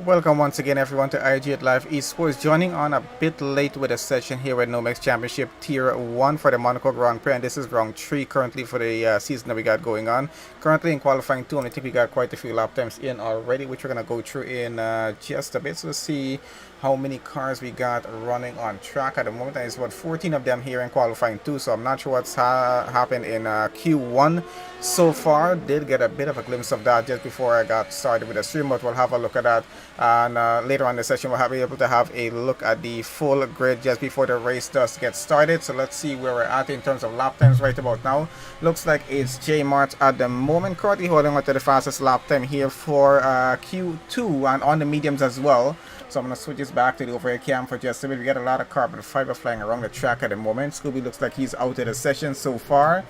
Welcome once again everyone to IG8Live Esports, joining on a bit late with a session here at NOMEX Championship Tier 1 for the Monaco Grand Prix, and this is round 3 currently for the season that we got going on. Currently in qualifying 2, and I think we got quite a few lap times in already, which we're going to go through in just a bit. So let's see how many cars we got running on track at the moment. And it's about 14 of them here in qualifying 2, so I'm not sure what's happened in Q1 so far. Did get a bit of a glimpse of that just before I got started with the stream, but we'll have a look at that. And later on in the session we'll be able to have a look at the full grid just before the race does get started. So let's see where we're at in terms of lap times right about now. Looks like it's J Mart at the moment currently holding on to the fastest lap time here for Q2 and on the mediums as well. So I'm going to switch this back to the overhead cam for just a bit. We got a lot of carbon fiber flying around the track at the moment. Scooby looks like he's out of the session so far.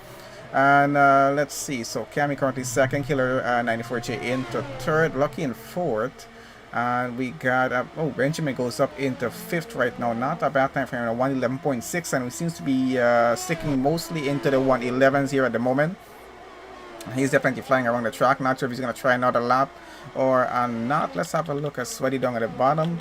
And let's see. So Cammy currently second, Killer 94J into third, Lucky in fourth. And we got, Benjamin goes up into fifth right now. Not a bad time for him, 111.6. And we seems to be sticking mostly into the 111s here at the moment. He's definitely flying around the track. Not sure if he's going to try another lap or not. Let's have a look at Sweaty down at the bottom.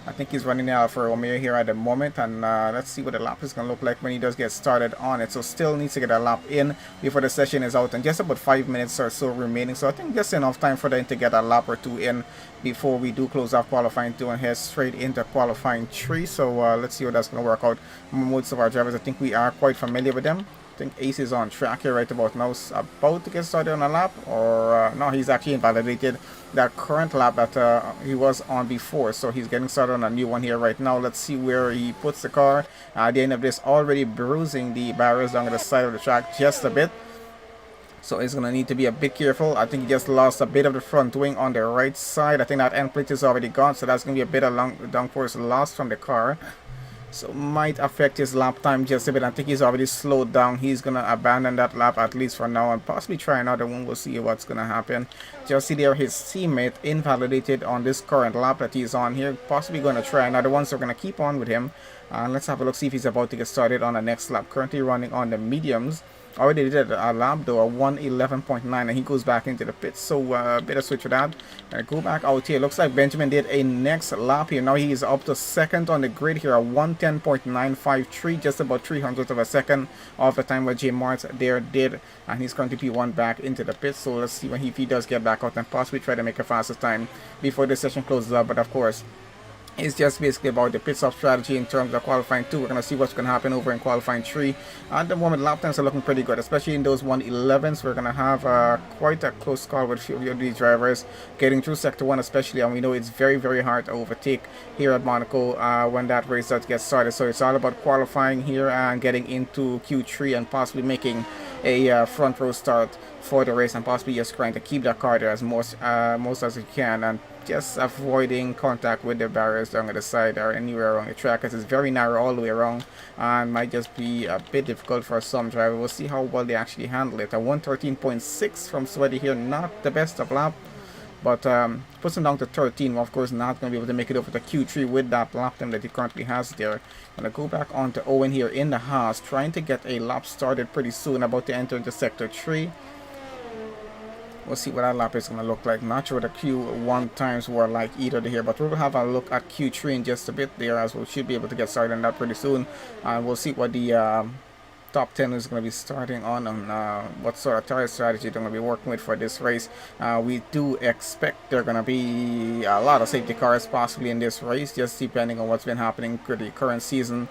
I think he's running out for Romeo here at the moment, and let's see what the lap is going to look like when he does get started on it. So still needs to get a lap in before the session is out, and just about 5 minutes or so remaining. So I think just enough time for them to get a lap or two in before we do close off qualifying 2 and head straight into qualifying 3. So let's see how that's going to work out. Most of our drivers, I think we are quite familiar with them. I think Ace is on track here right about now, about to get started on a lap, or no, he's actually invalidated that current lap that he was on before, so he's getting started on a new one here right now. Let's see where he puts the car. At the end of this, already bruising the barriers down the side of the track just a bit, so he's going to need to be a bit careful. I think he just lost a bit of the front wing on the right side. I think that end plate is already gone, so that's going to be a bit of downforce lost from the car. So might affect his lap time just a bit. I think he's already slowed down. He's going to abandon that lap at least for now and possibly try another one. We'll see what's going to happen. Just see there his teammate invalidated on this current lap that he's on here. Possibly going to try another one, so we're going to keep on with him. Let's have a look, see if he's about to get started on the next lap. Currently running on the mediums. Already did a lap though, a 111.9, and he goes back into the pits. So a bit of switch for that. Go back out here. Looks like Benjamin did a next lap here. Now he is up to second on the grid here, a 110.953, just about 300th of a second off the time what J Mart there did, and he's going to P1 back into the pits. So let's see when if he does get back out and possibly try to make a faster time before the session closes up. But of course, it's just basically about the pit stop strategy in terms of qualifying 2. We're going to see what's going to happen over in qualifying 3. At the moment, lap times are looking pretty good, especially in those 111s. We're going to have quite a close call with a few of these drivers getting through Sector 1 especially, and we know it's very, very hard to overtake here at Monaco when that race does get started. So it's all about qualifying here and getting into Q3 and possibly making a front row start for the race, and possibly just trying to keep that car there as most as you can, and just avoiding contact with the barriers down the side or anywhere along the track, because it's very narrow all the way around and might just be a bit difficult for some drivers. We'll see how well they actually handle it. A 113.6 from Sweaty here, not the best of lap, but puts him down to 13. Well, of course, not going to be able to make it over to Q3 with that lap time that he currently has there. Going to go back on to Owen here in the Haas, trying to get a lap started pretty soon, about to enter into Sector 3. We'll see what that lap is going to look like. Not sure what the Q1 times were like either here, but we'll have a look at Q3 in just a bit there, as we should be able to get started on that pretty soon. And we'll see what the top 10 is going to be starting on what sort of tire strategy they're going to be working with for this race. We do expect there are going to be a lot of safety cars possibly in this race, just depending on what's been happening for the current season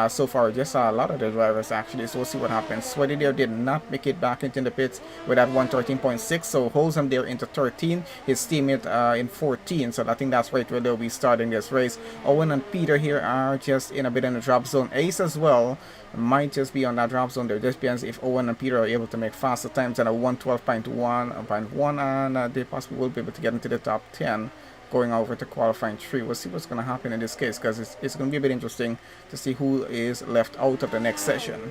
so far. Just a lot of the drivers actually, so we'll see what happens. Sweaty there did not make it back into the pits with that 113.6, so holds him there into 13, his teammate in 14, so I think that's right where they'll be starting this race. Owen and Peter here are just in a bit in the drop zone. Ace as well might just be on that drop zone there. Just depends if Owen and Peter are able to make faster times than a 112.1, and they possibly will be able to get into the top 10 going over to qualifying 3. We'll see what's going to happen in this case, because it's going to be a bit interesting to see who is left out of the next session.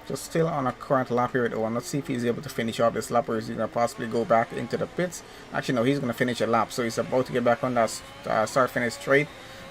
just still on a current lap here at 01. Let's see if he's able to finish off this lap, or is he going to possibly go back into the pits. Actually, no, he's going to finish a lap, so he's about to get back on that start-finish straight.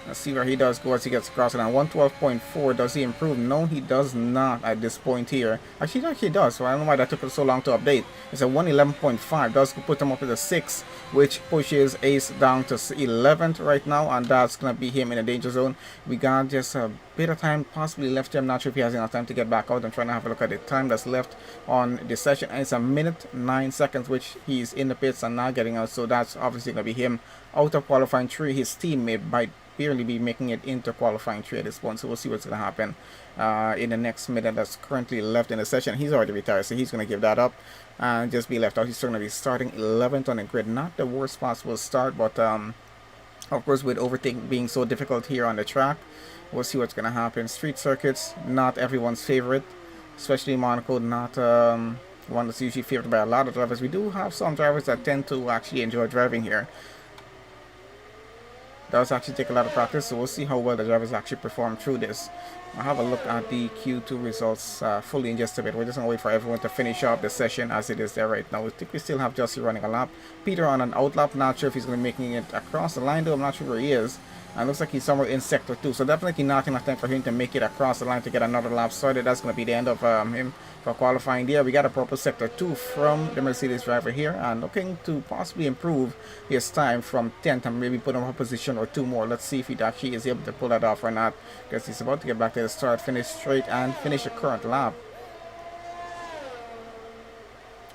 Let's see where he does go as he gets across it. And 112.4, does he improve? No, he does not at this point here. Actually, he does, so I don't know why that took so long to update. It's a 111.5, does put him up to 6, which pushes Ace down to 11th right now, and that's going to be him in a danger zone. We got just a bit of time possibly left here. I'm not sure if he has enough time to get back out. I'm trying to have a look at the time that's left on the session, and it's a minute 9 seconds, which he's in the pits and not getting out, so that's obviously going to be him out of qualifying 3. His teammate might barely be making it into qualifying 3 at this point, so we'll see what's going to happen in the next minute that's currently left in the session. He's already retired, so he's going to give that up and just be left out. He's still going to be starting 11th on the grid. Not the worst possible start, but of course, with overtaking being so difficult here on the track, we'll see what's going to happen. Street circuits, not everyone's favorite, especially Monaco, not one that's usually favored by a lot of drivers. We do have some drivers that tend to actually enjoy driving here. Does actually take a lot of practice, so we'll see how well the drivers actually perform through this. I'll have a look at the Q2 results fully in just a bit. We're just going to wait for everyone to finish up the session as it is there right now. I think we still have Jussie running a lap. Peter on an out lap. Not sure if he's going to be making it across the line though. I'm not sure where he is. And looks like he's somewhere in sector 2. So definitely not enough time for him to make it across the line to get another lap started. That's going to be the end of him for qualifying there. We got a purple sector 2 from the Mercedes driver here, and looking to possibly improve his time from 10th and maybe put him in a position or 2 more. Let's see if he actually is able to pull that off or not, because he's about to get back to the start, finish straight and finish a current lap.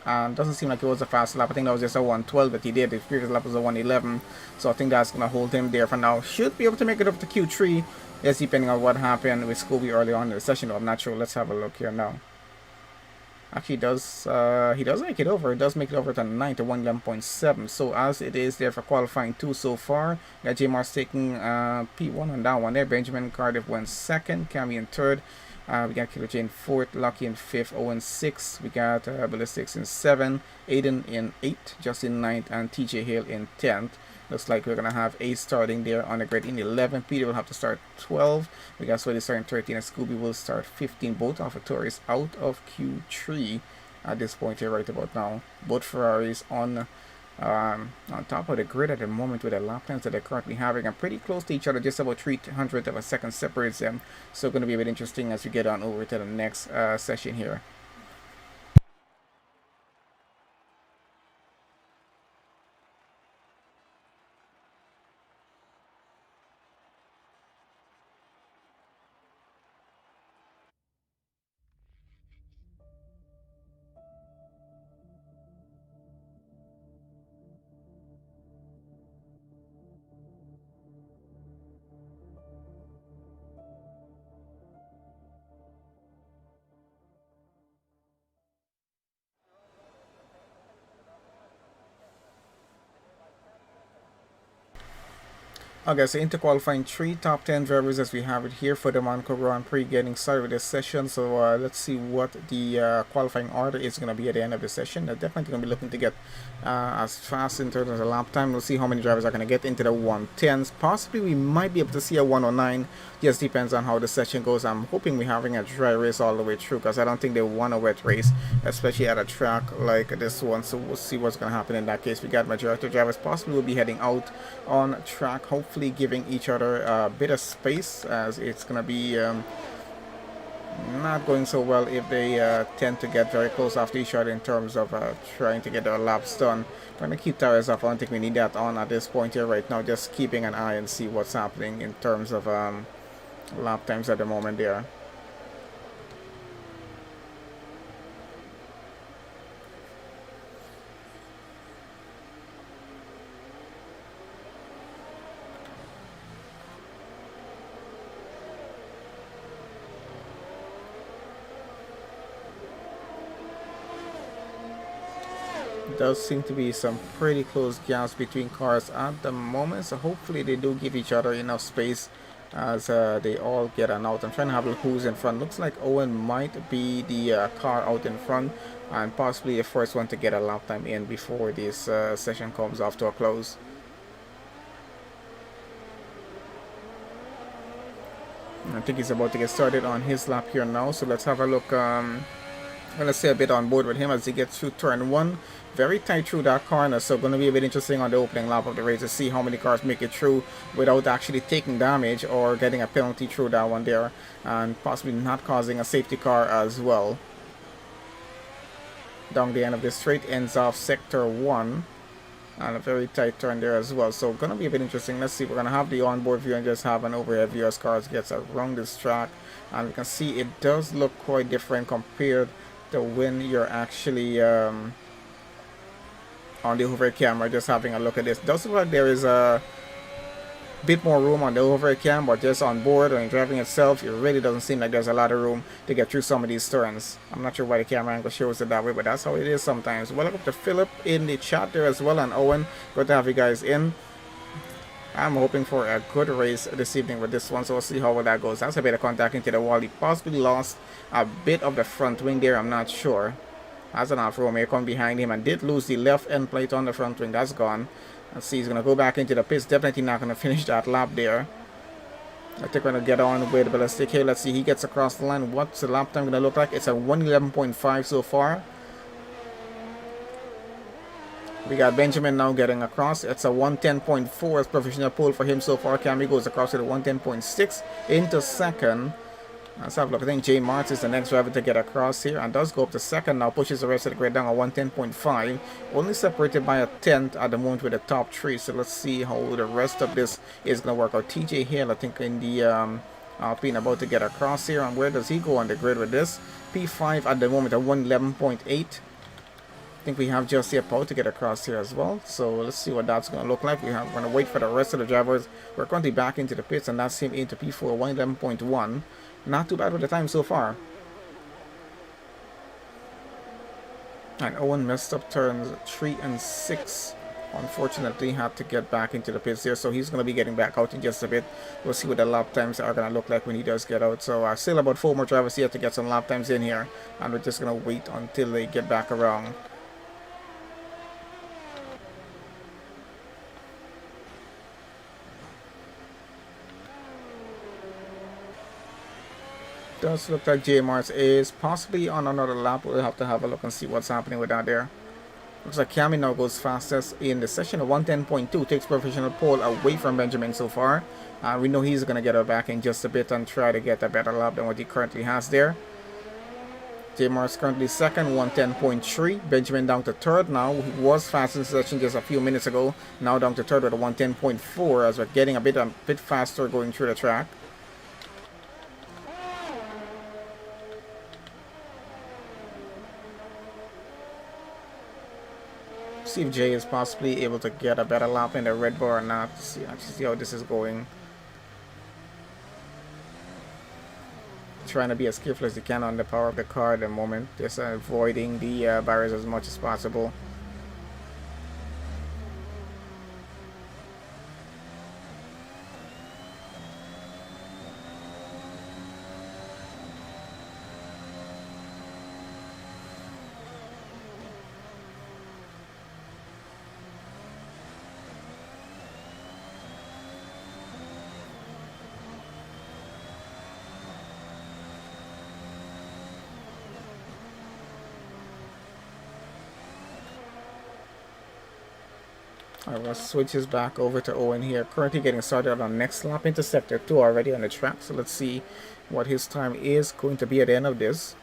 And doesn't seem like it was a fast lap. I think that was just a 112 that he did. His previous lap was a 111, so I think that's going to hold him there for now. Should be able to make it up to Q3, yes, depending on what happened with Scooby early on in the session. I'm not sure. Let's have a look here now. Actually, he does make it over. It does make it over to 9 to 111.7. So as it is there for qualifying 2 so far, we got J Mars taking P1 on that one there. Benjamin Cardiff went 2nd, Cammy in 3rd. We got Killer J in 4th, Lucky in 5th, Owen 6th. We got Ballistics in 7th, Aiden in 8th, Justin 9th, and TJ Hale in 10th. Looks like we're going to have Ace starting there on the grid in 11th. Peter will have to start 12. We got Sweaty starting 13, and Scooby will start 15. Both Alpha Tauri's out of Q3 at this point here right about now. Both Ferraris on top of the grid at the moment with the lap times that they're currently having, and pretty close to each other, just about 300th of a second separates them. So going to be a bit interesting as we get on over to the next session here. Okay, so into qualifying 3 top 10 drivers as we have it here for the Monaco Grand Prix, getting started with this session. So let's see what the qualifying order is going to be at the end of the session. They're definitely going to be looking to get as fast in terms of the lap time. We'll see how many drivers are going to get into the 110s. Possibly we might be able to see a 109. Just depends on how the session goes. I'm hoping we're having a dry race all the way through, because I don't think they want a wet race, especially at a track like this one. So we'll see what's going to happen in that case. We got majority of drivers possibly will be heading out on track, hopefully giving each other a bit of space, as it's going to be not going so well if they tend to get very close after each other in terms of trying to get their laps done. Trying to keep tires off. I don't think we need that on at this point here right now. Just keeping an eye and see what's happening in terms of lap times at the moment there. Does seem to be some pretty close gaps between cars at the moment, so hopefully they do give each other enough space as they all get an out. I'm trying to have a look who's in front. Looks like Owen might be the car out in front, and possibly the first one to get a lap time in before this session comes off to a close. I think he's about to get started on his lap here now, so let's have a look. Let's say a bit on board with him as he gets through turn 1. Very tight through that corner, so going to be a bit interesting on the opening lap of the race to see how many cars make it through without actually taking damage or getting a penalty through that one there, and possibly not causing a safety car as well. Down the end of the straight ends off sector 1. And a very tight turn there as well, so gonna be a bit interesting. Let's see, we're gonna have the onboard view and just have an overhead view as cars gets around this track, and we can see it does look quite different compared to when you're actually on the overhead camera. Just having a look at this, does look like there is a bit more room on the overhead cam, but just on board or in driving itself, it really doesn't seem like there's a lot of room to get through some of these turns. I'm not sure why the camera angle shows it that way, but that's how it is sometimes. Welcome to Philip in the chat there as well, and Owen, good to have you guys in. I'm hoping for a good race this evening with this one, so we'll see how well that goes. That's a bit of contact into the wall. He possibly lost a bit of the front wing there, I'm not sure. As an Alfa Romeo come behind him and did lose the left end plate on the front wing. That's gone. Let's see, he's going to go back into the pits. Definitely not going to finish that lap there. I think we're going to get on with the ballistic here. Let's see, he gets across the line. What's the lap time going to look like? It's a 1:11.5 so far. We got Benjamin now getting across. It's a 1:10.4 as professional pole for him so far. Cammy goes across to the 1:10.6 into second. Let's have a look. I think Jay Martz is the next driver to get across here and does go up to second now. Pushes the rest of the grid down at 1:10.5. Only separated by a tenth at the moment with the top three. So let's see how the rest of this is going to work out. TJ Hale, I think, in the Alpine about to get across here. And where does he go on the grid with this? P5 at the moment at 1:11.8. I think we have Jesse Paul to get across here as well. So let's see what that's going to look like. We're going to wait for the rest of the drivers. We're currently back into the pits, and that's him into P4, 1:11.1. Not too bad with the time so far. And Owen messed up turns 3 and 6. Unfortunately, had to get back into the pits there, so he's going to be getting back out in just a bit. We'll see what the lap times are going to look like when he does get out. So still about 4 more drivers here to get some lap times in here, and we're just going to wait until they get back around. Does look like J Mars is possibly on another lap. We'll have to have a look and see what's happening with that there. Looks like Cammy now goes fastest in the session of 1:10.2. Takes professional pole away from Benjamin so far. We know he's going to get her back in just a bit and try to get a better lap than what he currently has there. J Mars currently second, 1:10.3. Benjamin down to third now. He was fast in the session just a few minutes ago. Now down to third with a 1:10.4 as we're getting a bit faster going through the track. See if Jay is possibly able to get a better lap in the red bar or not. Actually see how this is going. Trying to be as careful as you can on the power of the car at the moment. Just avoiding the barriers as much as possible. Alright, we'll switch this back over to Owen here. Currently getting started on next lap into sector 2 already on the track. So let's see what his time is going to be at the end of this.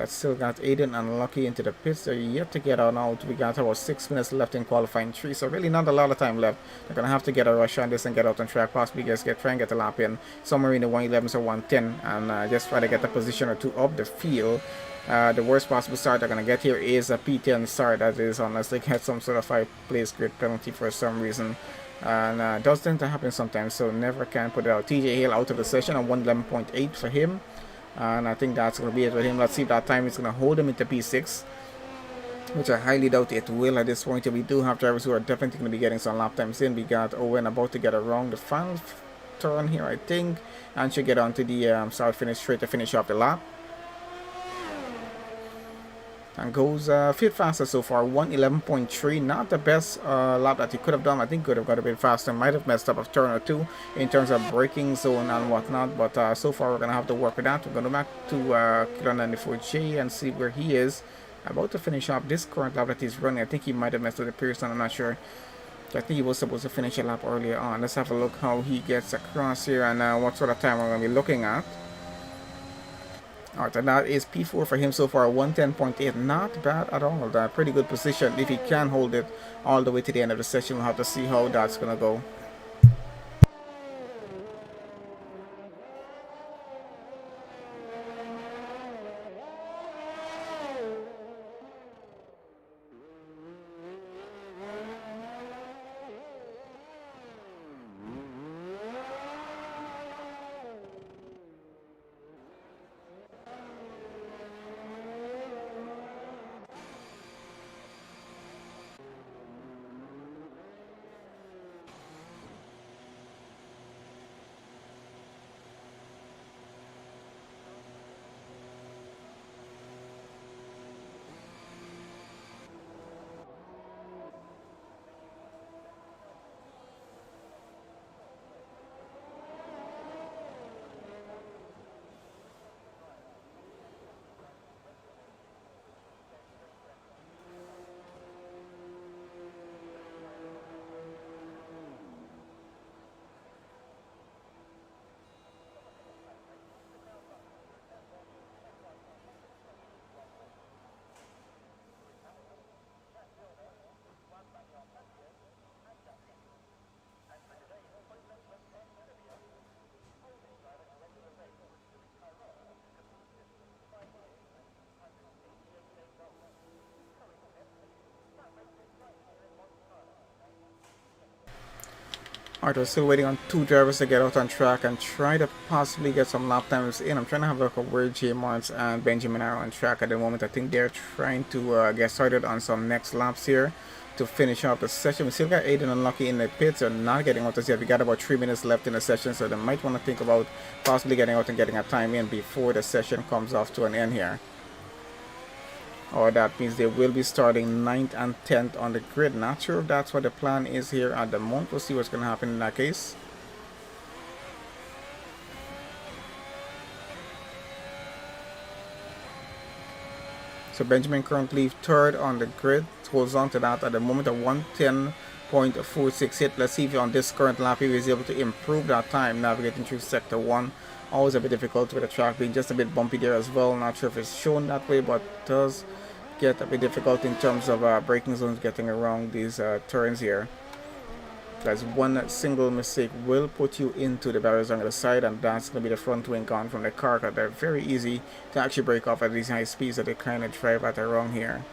Still got Aiden and Lucky into the pits. They're yet to get on out. We got about 6 minutes left in qualifying 3. So really not a lot of time left. They're going to have to get a rush on this and get out on track. Possibly just try and get a lap in somewhere in the 1:11s or 1:10. And just try to get a position or two up the field. The worst possible start they're going to get here is a P10 start, that is, unless they get some sort of 5-place grid penalty for some reason. And does tend to happen sometimes, so never can put it out. TJ Hale out of the session on 1:11.8 for him. And I think that's going to be it with him. Let's see if that time is going to hold him into P6, which I highly doubt it will at this point. We do have drivers who are definitely going to be getting some lap times in. We got Owen about to get around the final turn here, I think, and should get onto the start-finish straight to finish off the lap. and goes a bit faster so far. 111.3, not the best lap that he could have done. I think could have got a bit faster, might have messed up a turn or two in terms of braking zone and whatnot, but so far we're gonna have to work with that. We're gonna go back to Kilo 94J and see where he is, about to finish up this current lap that he's running. I think he might have messed with the Pearson, I'm not sure. I think he was supposed to finish a lap earlier on. Let's have a look how he gets across here and what sort of time we're going to be looking at. Alright, and that is P4 for him so far, 110.8. Not bad at all. That pretty good position. If he can hold it all the way to the end of the session, we'll have to see how that's going to go. Alright, we're still waiting on two drivers to get out on track and try to possibly get some lap times in. I'm trying to have a look at where J Martins and Benjamin are on track at the moment. I think they're trying to get started on some next laps here to finish up the session. We still got Aiden and Lucky in the pits. They're not getting out as yet. We got about 3 minutes left in the session, so they might want to think about possibly getting out and getting a time in before the session comes off to an end here. Or that means they will be starting 9th and 10th on the grid. Not sure if that's what the plan is here at the moment. We'll see what's going to happen in that case. So Benjamin currently 3rd on the grid. Holds on to that at the moment, a 110.46 hit. Let's see if on this current lap he was able to improve that time navigating through sector 1. Always a bit difficult with the track being just a bit bumpy there as well. Not sure if it's shown that way, but it does get a bit difficult in terms of braking zones, getting around these turns here. Because one single mistake will put you into the barriers on the side, and that's going to be the front wing gone from the car. Because they're very easy to actually break off at these high speeds that they kind of drive at around here.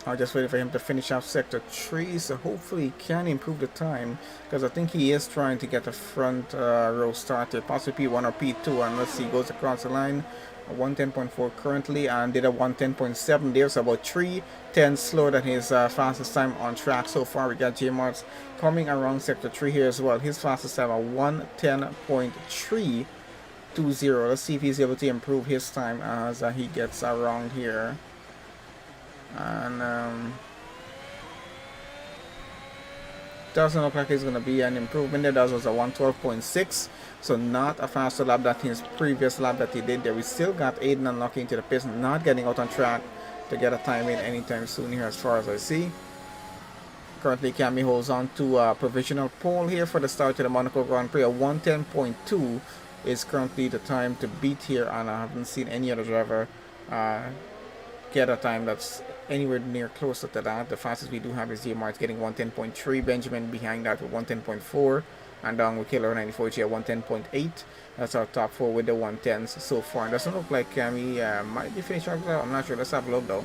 I'm just waiting for him to finish off sector 3, so hopefully he can improve the time, because I think he is trying to get the front row started, possibly P1 or P2, and let's see, goes across the line, 110.4 currently, and did a 110.7 there, so about 3 tenths slower than his fastest time on track so far. We got J Martins coming around sector 3 here as well. His fastest time, a 110.320. Let's see if he's able to improve his time as he gets around here. And doesn't look like it's going to be an improvement there. That was a 112.6, so not a faster lap than his previous lap that he did there. We still got Aiden and Lucky into the pits, not getting out on track to get a time in anytime soon here as far as I see. Currently Cammy holds on to a provisional pole here for the start of the Monaco Grand Prix. A 110.2 is currently the time to beat here, and I haven't seen any other driver get a time that's anywhere near closer to that. The fastest we do have is J Martins getting 110.3, Benjamin behind that with 110.4, and down with Killer 94G at 110.8. That's our top 4 with the 110s so far. It doesn't look like Cammy might be finishing up. I'm not sure. Let's have a look though.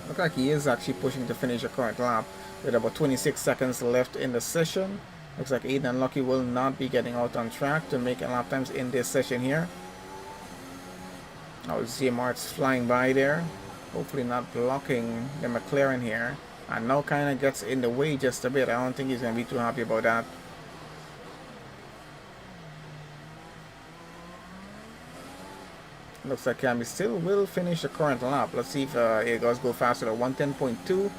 Looks like he is actually pushing to finish the current lap with about 26 seconds left in the session. Looks like Aiden and Lucky will not be getting out on track to make lap times in this session here. Oh, Mart's flying by there. Hopefully not blocking the McLaren here. And now kind of gets in the way just a bit. I don't think he's going to be too happy about that. Looks like Cammy still will finish the current lap. Let's see if it does go faster at 110.2.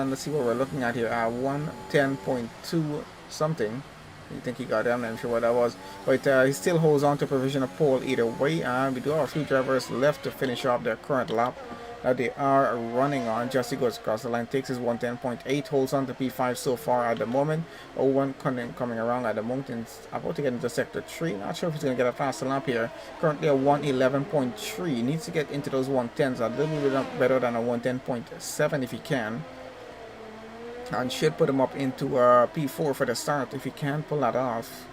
Let's see what we're looking at here. 110.2 something. I think he got them. I'm not sure what that was. But he still holds on to provisional pole either way. And we do have a few drivers left to finish off their current lap that they are running on. Justy goes across the line, takes his 110.8, holds on to P5 so far at the moment. 01 coming around at the moment and about to get into sector 3. Not sure if he's going to get a faster lap here. Currently a 111.3. Needs to get into those 110s a little bit better than a 110.7 if he can. And should put him up into P4 for the start if he can pull that off.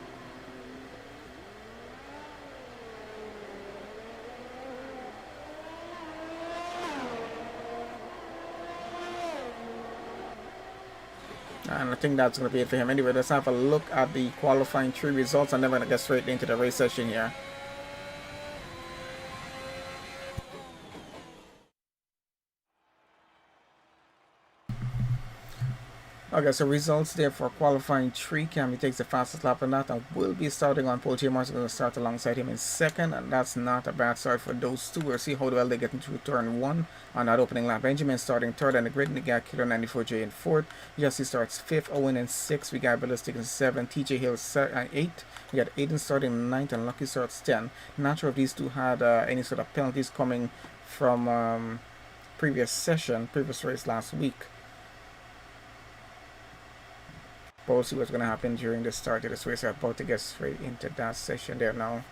And I think that's going to be it for him. Anyway, let's have a look at the qualifying 3 results, and then we're going to get straight into the race session here. Okay, so results there for qualifying 3. Cammy takes the fastest lap in that and will be starting on pole. J Martin's going to start alongside him in second, and that's not a bad start for those two. We'll see how well they get into turn 1 on that opening lap. Benjamin starting third on the grid, and we got Killer 94J in fourth. Jesse starts 5th, Owen in 6th. We got Ballistic in 7th, TJ Hill 8th. We got Aiden starting 9th, and Lucky starts 10th. Not sure if these two had any sort of penalties coming from previous race last week. But we'll see what's going to happen during the start of this race. We're about to get straight into that session there now.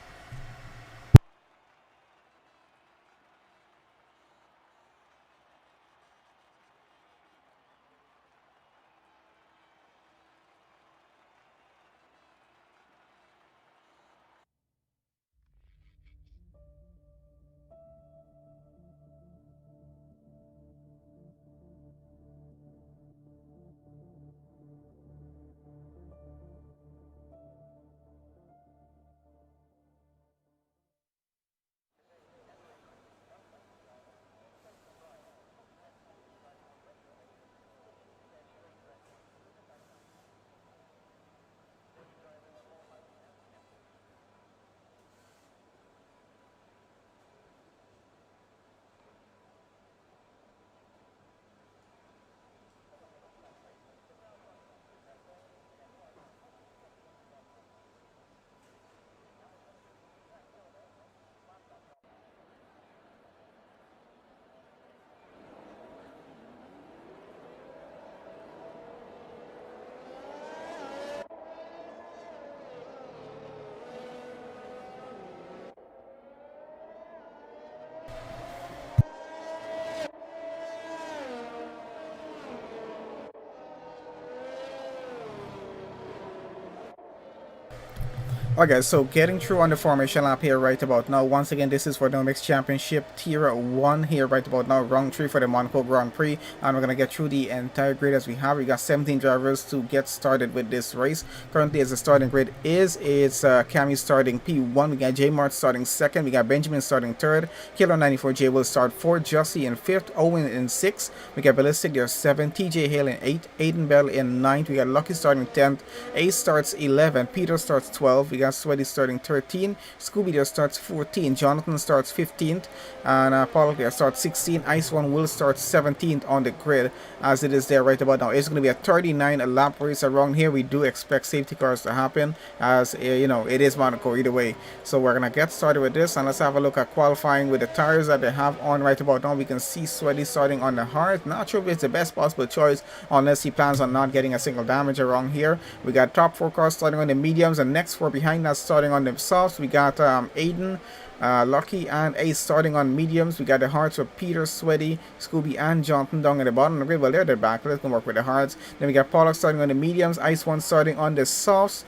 Okay, so getting through on the formation lap here right about now. Once again, this is for the NOMEX Championship Tier 1 here right about now. Round 3 for the Monaco Grand Prix. And we're going to get through the entire grid as we have. We got 17 drivers to get started with this race. Currently, as the starting grid it's Cammy starting P1. We got J Mart starting 2nd. We got Benjamin starting 3rd. Killer 94J will start 4th. Justy in 5th. Owen in 6th. We got Ballistic there 7th. TJ Hale in 8th. Aiden Bell in 9th. We got Lucky starting 10th. Ace starts 11th. Peter starts 12th. We got Sweaty starting 13th. Scooby there starts 14th. Jonathan starts 15th. And Paul there starts 16th. Ice One will start 17th on the grid as it is there right about now. It's going to be a 39 lap race around here. We do expect safety cars to happen as you know, it is Monaco either way. So we're going to get started with this, and let's have a look at qualifying with the tires that they have on right about now. We can see Sweaty starting on the hard. Not sure if it's the best possible choice unless he plans on not getting a single damage around here. We got top 4 cars starting on the mediums, and next 4 behind us starting on the softs. We got Aiden, Lucky and Ace starting on mediums. We got the hards for Peter, Sweaty, Scooby and Jonathan down at the bottom of the grid. Well, they're back. Let's go work with the hards. Then we got Pollock starting on the mediums. Ice One starting on the softs.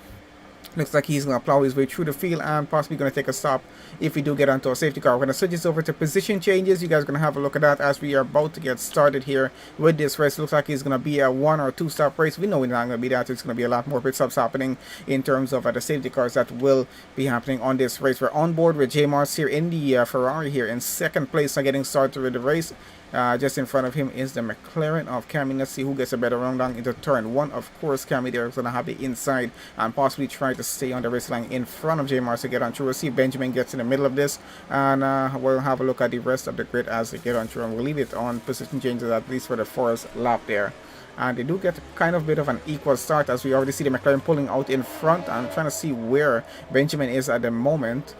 Looks like he's going to plow his way through the field and possibly going to take a stop if we do get onto a safety car. We're going to switch this over to position changes. You guys are going to have a look at that as we are about to get started here with this race. Looks like it's going to be a 1 or 2 stop race. We know it's not going to be that. It's going to be a lot more pit stops happening in terms of the safety cars that will be happening on this race. We're on board with J Mars here in the Ferrari here in second place. So getting started with the race. Just in front of him is the McLaren of Cammy. Let's see who gets a better run down into turn 1. Of course, Cammy there is going to have the inside and possibly try to stay on the race line in front of J Mars to get on through. We'll see Benjamin gets in the middle of this, and we'll have a look at the rest of the grid as they get on through, and we'll leave it on position changes at least for the first lap there. And they do get kind of bit of an equal start as we already see the McLaren pulling out in front. I'm trying to see where Benjamin is at the moment.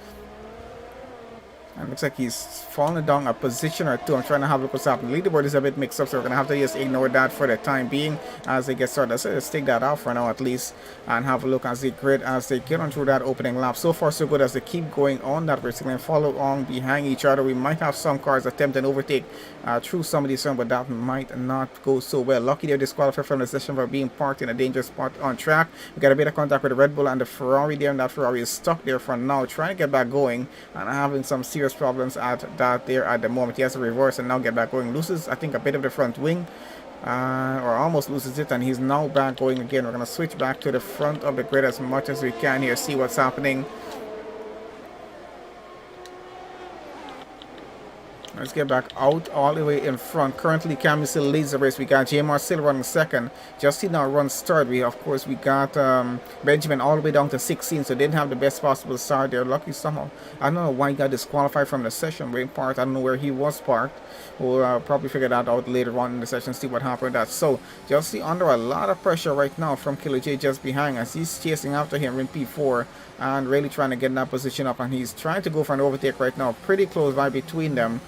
And looks like he's fallen down a position or 2. I'm trying to have a look what's happening. Leaderboard is a bit mixed up, so we're going to have to just ignore that for the time being as they get started. So let's take that out for now at least and have a look at the grid as they get on through that opening lap. So far so good as they keep going on that race and follow on behind each other. We might have some cars attempt and overtake through some of these zones, but that might not go so well. Lucky they're disqualified from the session for being parked in a dangerous spot on track. We got a bit of contact with the Red Bull and the Ferrari there, and that Ferrari is stuck there for now, trying to get back going and having some serious problems at that there at the moment. He has to reverse and now get back going. Loses, I think, a bit of the front wing, or almost loses it, and he's now back going again. We're going to switch back to the front of the grid as much as we can here, see what's happening. Let's get back out all the way in front. Currently, Cammy still leads the race. We got JMR still running second. Justin now runs third. Of course, we got Benjamin all the way down to 16, so didn't have the best possible start there. Lucky somehow. I don't know why he got disqualified from the session being parked. I don't know where he was parked. We'll probably figure that out later on in the session, see what happened with that. So, Justin under a lot of pressure right now from Killer J just behind us. He's chasing after him in P4 and really trying to get in that position up, and he's trying to go for an overtake right now. Pretty close by between them.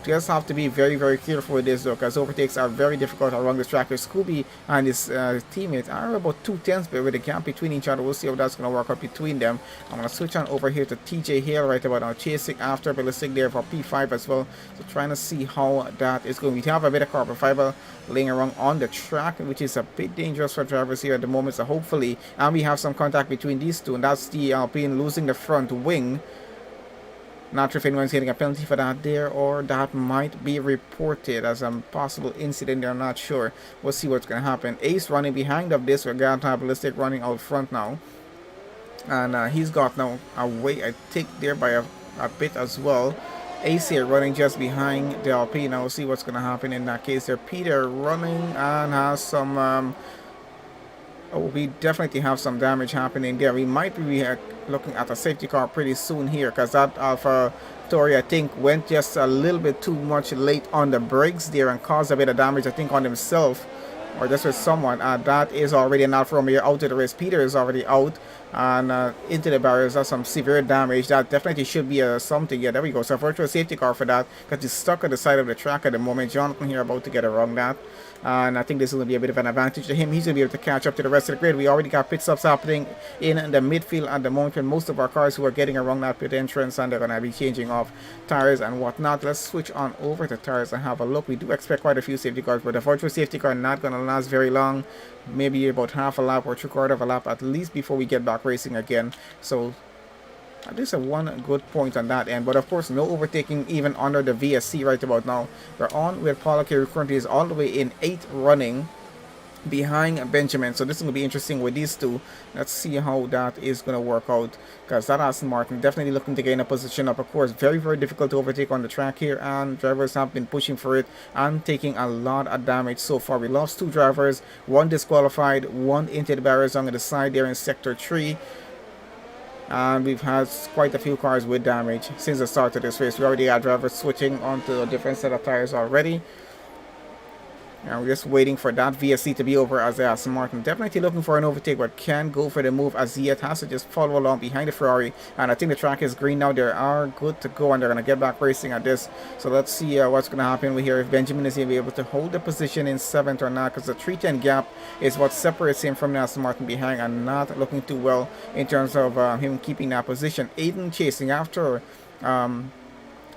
Just have to be very, very careful with this though, because overtakes are very difficult around this track. Scooby and his teammates are about 2/10 with a gap between each other. We'll see how that's going to work out between them. I'm going to switch on over here to TJ Hale right about now, chasing after Ballistic there for P5 as well. So trying to see how that is going. We have a bit of carbon fiber laying around on the track, which is a bit dangerous for drivers here at the moment. So hopefully, and we have some contact between these two, and that's the Alpine losing the front wing. Not sure if anyone's getting a penalty for that there, or that might be reported as a possible incident there. I'm not sure. We'll see what's going to happen. Ace running behind of this. We're going to have Ballistic running out front now. And he's got now away, I think, there by a bit as well. Ace here running just behind the LP. Now we'll see what's going to happen in that case there. Peter running and has some... we definitely have some damage happening there. We might be looking at a safety car pretty soon here, because that Alpha Tori, I think, went just a little bit too much late on the brakes there and caused a bit of damage, I think, on himself or just with someone. That is already an Alfa Romeo out of the race. Peter is already out and into the barriers. That's some severe damage. That definitely should be something. Yeah, there we go. So virtual safety car for that, because he's stuck at the side of the track at the moment. Jonathan here about to get around that. And I think this is going to be a bit of an advantage to him. He's going to be able to catch up to the rest of the grid. We already got pit stops happening in the midfield at the moment, when most of our cars who are getting around that pit entrance, and they're going to be changing off tires and whatnot. Let's switch on over to tires and have a look. We do expect quite a few safety cars, but the virtual safety car not going to last very long. Maybe about half a lap or 3/4 of a lap at least before we get back racing again. So at least one good point on that end. But of course, no overtaking even under the VSC right about now. We're on with Paul here, who currently is all the way in 8th running behind Benjamin. So this is going to be interesting with these two. Let's see how that is going to work out, because that Aston Martin definitely looking to gain a position up. Of course, very, very difficult to overtake on the track here, and drivers have been pushing for it and taking a lot of damage so far. We lost 2 drivers, 1 disqualified, 1 into the barriers on the side there in sector 3. And we've had quite a few cars with damage since the start of this race. We already had drivers switching onto a different set of tires already. And we're just waiting for that VSC to be over as the Aston Martin. Definitely looking for an overtake, but can't go for the move as yet. Has to just follow along behind the Ferrari. And I think the track is green now. They are good to go, and they're going to get back racing at this. So let's see what's going to happen with here. If Benjamin is going to be able to hold the position in 7th or not, because the 310 gap is what separates him from the Aston Martin behind, and not looking too well in terms of him keeping that position. Aiden chasing after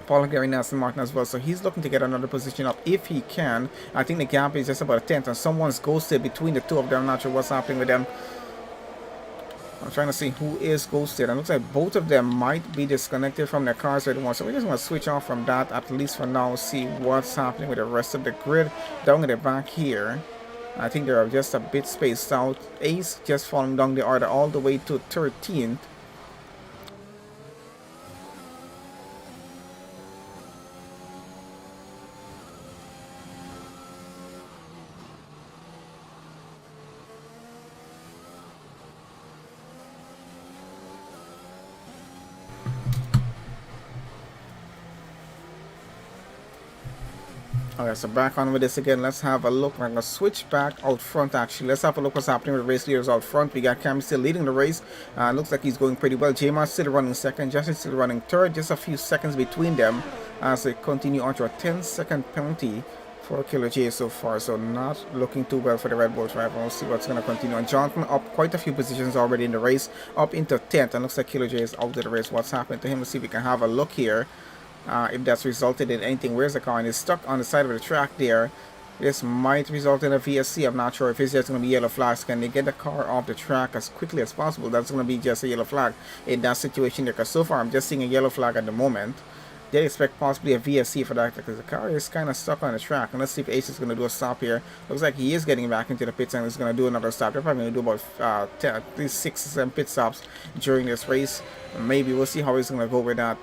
Paul Gary and Aston Martin as well, so he's looking to get another position up if he can. I think the gap is just about a 10th, and someone's ghosted between the two of them. I'm not sure what's happening with them. I'm trying to see who is ghosted. It looks like both of them might be disconnected from their cars right now. So we just want to switch off from that, at least for now, see what's happening with the rest of the grid. Down at the back here, I think they are just a bit spaced out. Ace just falling down the order all the way to 13th. Okay, so back on with this again. Let's have a look. I'm going to switch back out front actually. Let's have a look what's happening with the race leaders out front. We got Cam still leading the race. Looks like he's going pretty well. Jamar still running second. Justin still running third. Just a few seconds between them as they continue on to a 10-second penalty for Killer J so far. So not looking too well for the Red Bull driver. We'll see what's going to continue on. Jonathan up quite a few positions already in the race. Up into 10th. And looks like Killer J is out of the race. What's happening to him? Let's see if we can have a look here. If that's resulted in anything. Where's the car? And it's stuck on the side of the track there. This might result in a VSC. I'm not sure if it's just going to be yellow flags. Can they get the car off the track as quickly as possible? That's going to be just a yellow flag in that situation there. Because so far I'm just seeing a yellow flag at the moment. They expect possibly a VSC for that because the car is kind of stuck on the track. And let's see if Ace is going to do a stop here. Looks like he is getting back into the pits and is going to do another stop. They're probably going to do about 10, at least 6 or 7 pit stops during this race. Maybe we'll see how he's going to go with that.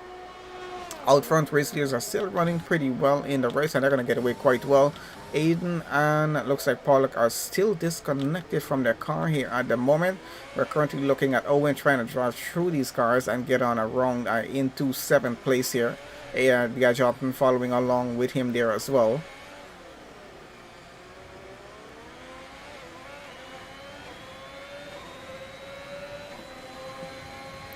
Out front, race leaders are still running pretty well in the race and they're going to get away quite well. Aiden and looks like Pollock are still disconnected from their car here at the moment. We're currently looking at Owen trying to drive through these cars and get on a round into 7th place here. We got Jonathan following along with him there as well.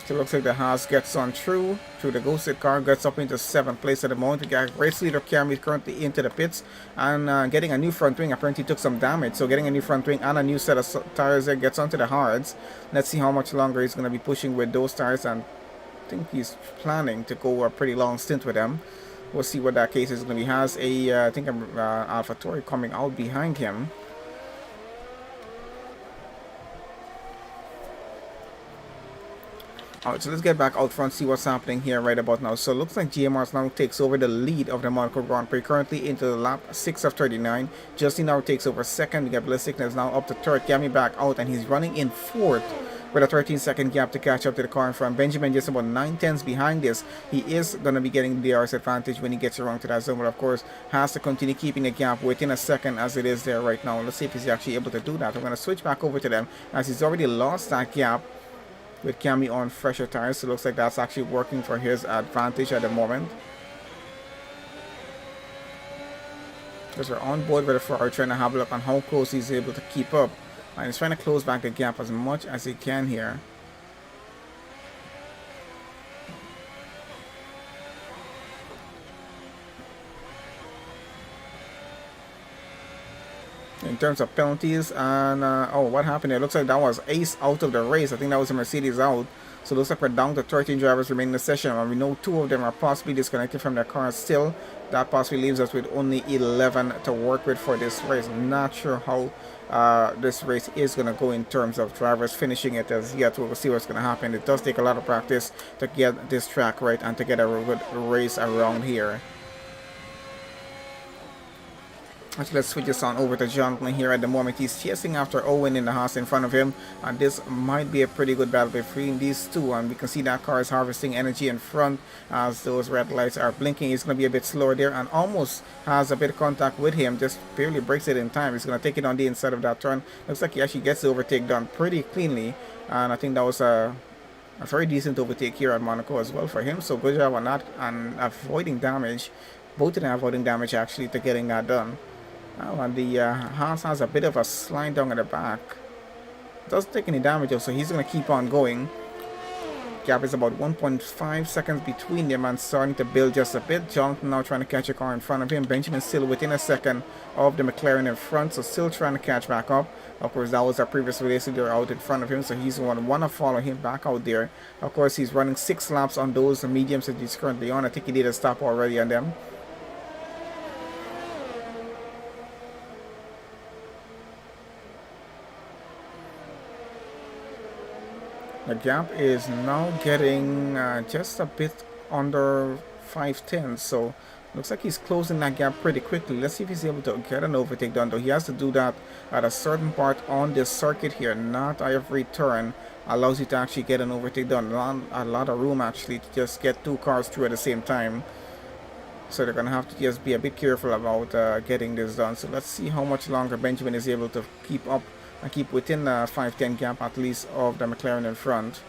So it looks like the Haas gets on through the ghosted car, gets up into 7th place at the moment. We got race leader Camry currently into the pits and getting a new front wing. Apparently took some damage, so getting a new front wing and a new set of tires there, gets onto the hards. Let's see how much longer he's going to be pushing with those tires, and I think he's planning to go a pretty long stint with them. We'll see what that case is going to be. He has a, I think, AlphaTauri coming out behind him. Alright, so let's get back out front, see what's happening here right about now. So it looks like GMR now takes over the lead of the Monaco Grand Prix, currently into the lap 6 of 39. Justin now takes over second. We got Ballistic is now up to third. Cammy back out, and he's running in fourth with a 13-second gap to catch up to the car in front. Benjamin just about 9/10 behind this. He is going to be getting the DRS advantage when he gets around to that zone, but of course has to continue keeping the gap within a second as it is there right now. Let's see if he's actually able to do that. We're going to switch back over to them as he's already lost that gap with Cammy on fresher tires. So it looks like that's actually working for his advantage at the moment. Because we're on board with the Ferrari, trying to have a look on how close he's able to keep up. And he's trying to close back the gap as much as he can here. In terms of penalties, and oh, what happened there? Looks like that was Ace out of the race. I think that was a Mercedes out. So it looks like we're down to 13 drivers remaining in the session, and we know 2 of them are possibly disconnected from their cars still. That possibly leaves us with only 11 to work with for this race. Not sure how this race is going to go in terms of drivers finishing it as yet. We'll see what's going to happen. It does take a lot of practice to get this track right and to get a good race around here. Actually, let's switch this on over to Jonathan here at the moment. He's chasing after Owen in the Haas in front of him, and this might be a pretty good battle between these two. And we can see that car is harvesting energy in front as those red lights are blinking. He's going to be a bit slower there and almost has a bit of contact with him, just barely breaks it in time. He's going to take it on the inside of that turn. Looks like he actually gets the overtake done pretty cleanly, and I think that was a very decent overtake here at Monaco as well for him. So good job on that and avoiding damage. Both of them avoiding damage actually to getting that done. Oh, and the Haas has a bit of a slide down at the back. Doesn't take any damage though, so he's going to keep on going. Gap is about 1.5 seconds between them and starting to build just a bit. Jonathan now trying to catch a car in front of him. Benjamin still within a second of the McLaren in front, so still trying to catch back up. Of course, that was our previous race leader out in front of him, so he's going to want to follow him back out there. Of course, he's running 6 laps on those mediums that he's currently on. I think he did a stop already on them. The gap is now getting just a bit under 5 tenths, so looks like he's closing that gap pretty quickly. Let's see if he's able to get an overtake done, though he has to do that at a certain part on this circuit here. Not every turn allows you to actually get an overtake done. A lot of room actually to just get two cars through at the same time. So they're going to have to just be a bit careful about getting this done. So let's see how much longer Benjamin is able to keep up and keep within the 5-10 gap at least of the McLaren in front.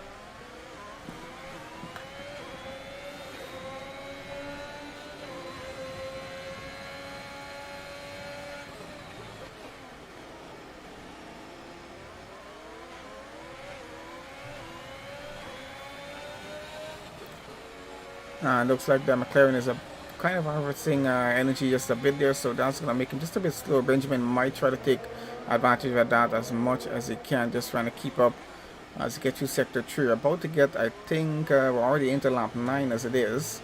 Looks like the McLaren is kind of harvesting energy just a bit there, so that's going to make him just a bit slower. Benjamin might try to take advantage of that as much as he can, just trying to keep up as he gets through sector 3. We're about to get, I think, we're already into lap 9 as it is.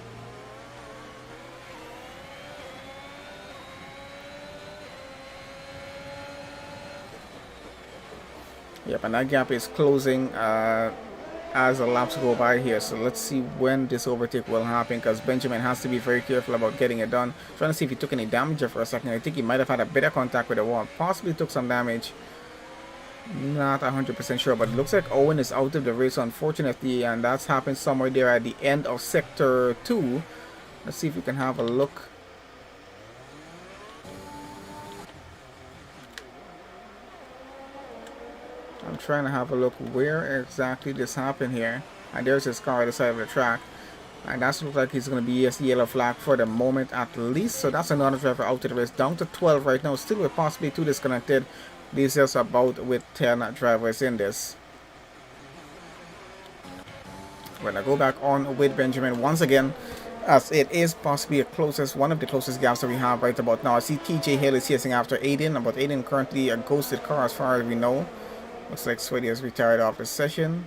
Yep, and that gap is closing as the laps go by here. So let's see when this overtake will happen, because Benjamin has to be very careful about getting it done. Trying to see if he took any damage there for a second. I think he might have had a bit of contact with the wall, possibly took some damage. Not 100% sure, but it looks like Owen is out of the race, unfortunately, and that's happened somewhere there at the end of sector 2. Let's see if we can have a look. I'm trying to have a look where exactly this happened here. And there's his car at the side of the track. And that looks like he's going to be a yellow flag for the moment at least. So that's another driver out of the race. Down to 12 right now. Still with possibly 2 disconnected. This is about with 10 drivers in this. We're going to go back on with Benjamin once again, as it is possibly one of the closest gaps that we have right about now. I see TJ Hill is chasing after Aiden, but Aiden currently a ghosted car as far as we know. Looks like Sweaty has retired off the session.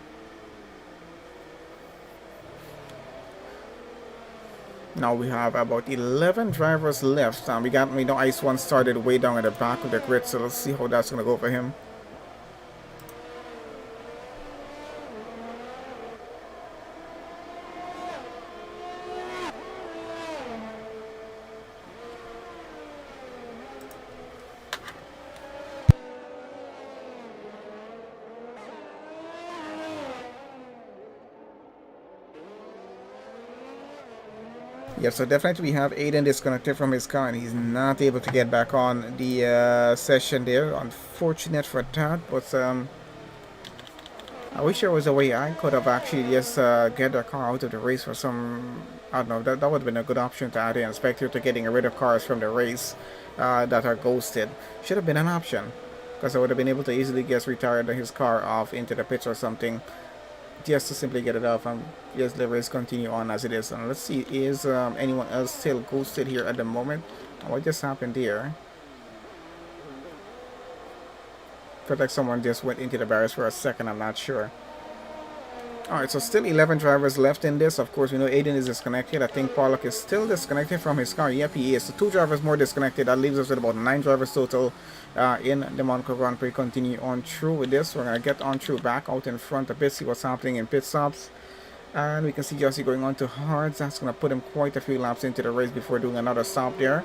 Now we have about 11 drivers left. We know Ice One started way down at the back of the grid, so let's see how that's going to go for him. Yeah, so definitely we have Aiden disconnected from his car and he's not able to get back on the session there. Unfortunate for that, but I wish there was a way I could have actually just get the car out of the race for some, I don't know, that would have been a good option to add in, especially to getting rid of cars from the race that are ghosted. Should have been an option, because I would have been able to easily just retire his car off into the pits or something, just to simply get it off and just the race continue on as it is. And let's see, is anyone else still ghosted here at the moment? What just happened here? Felt like someone just went into the barriers for a second, I'm not sure. Alright, so still 11 drivers left in this. Of course, we know Aiden is disconnected. I think Pollock is still disconnected from his car. Yep, he is. So 2 drivers more disconnected. That leaves us with about 9 drivers total in the Monaco Grand Prix. Continue on through with this. We're going to get on through back out in front a bit, see what's happening in pit stops. And we can see Jossie going on to hards. That's going to put him quite a few laps into the race before doing another stop there.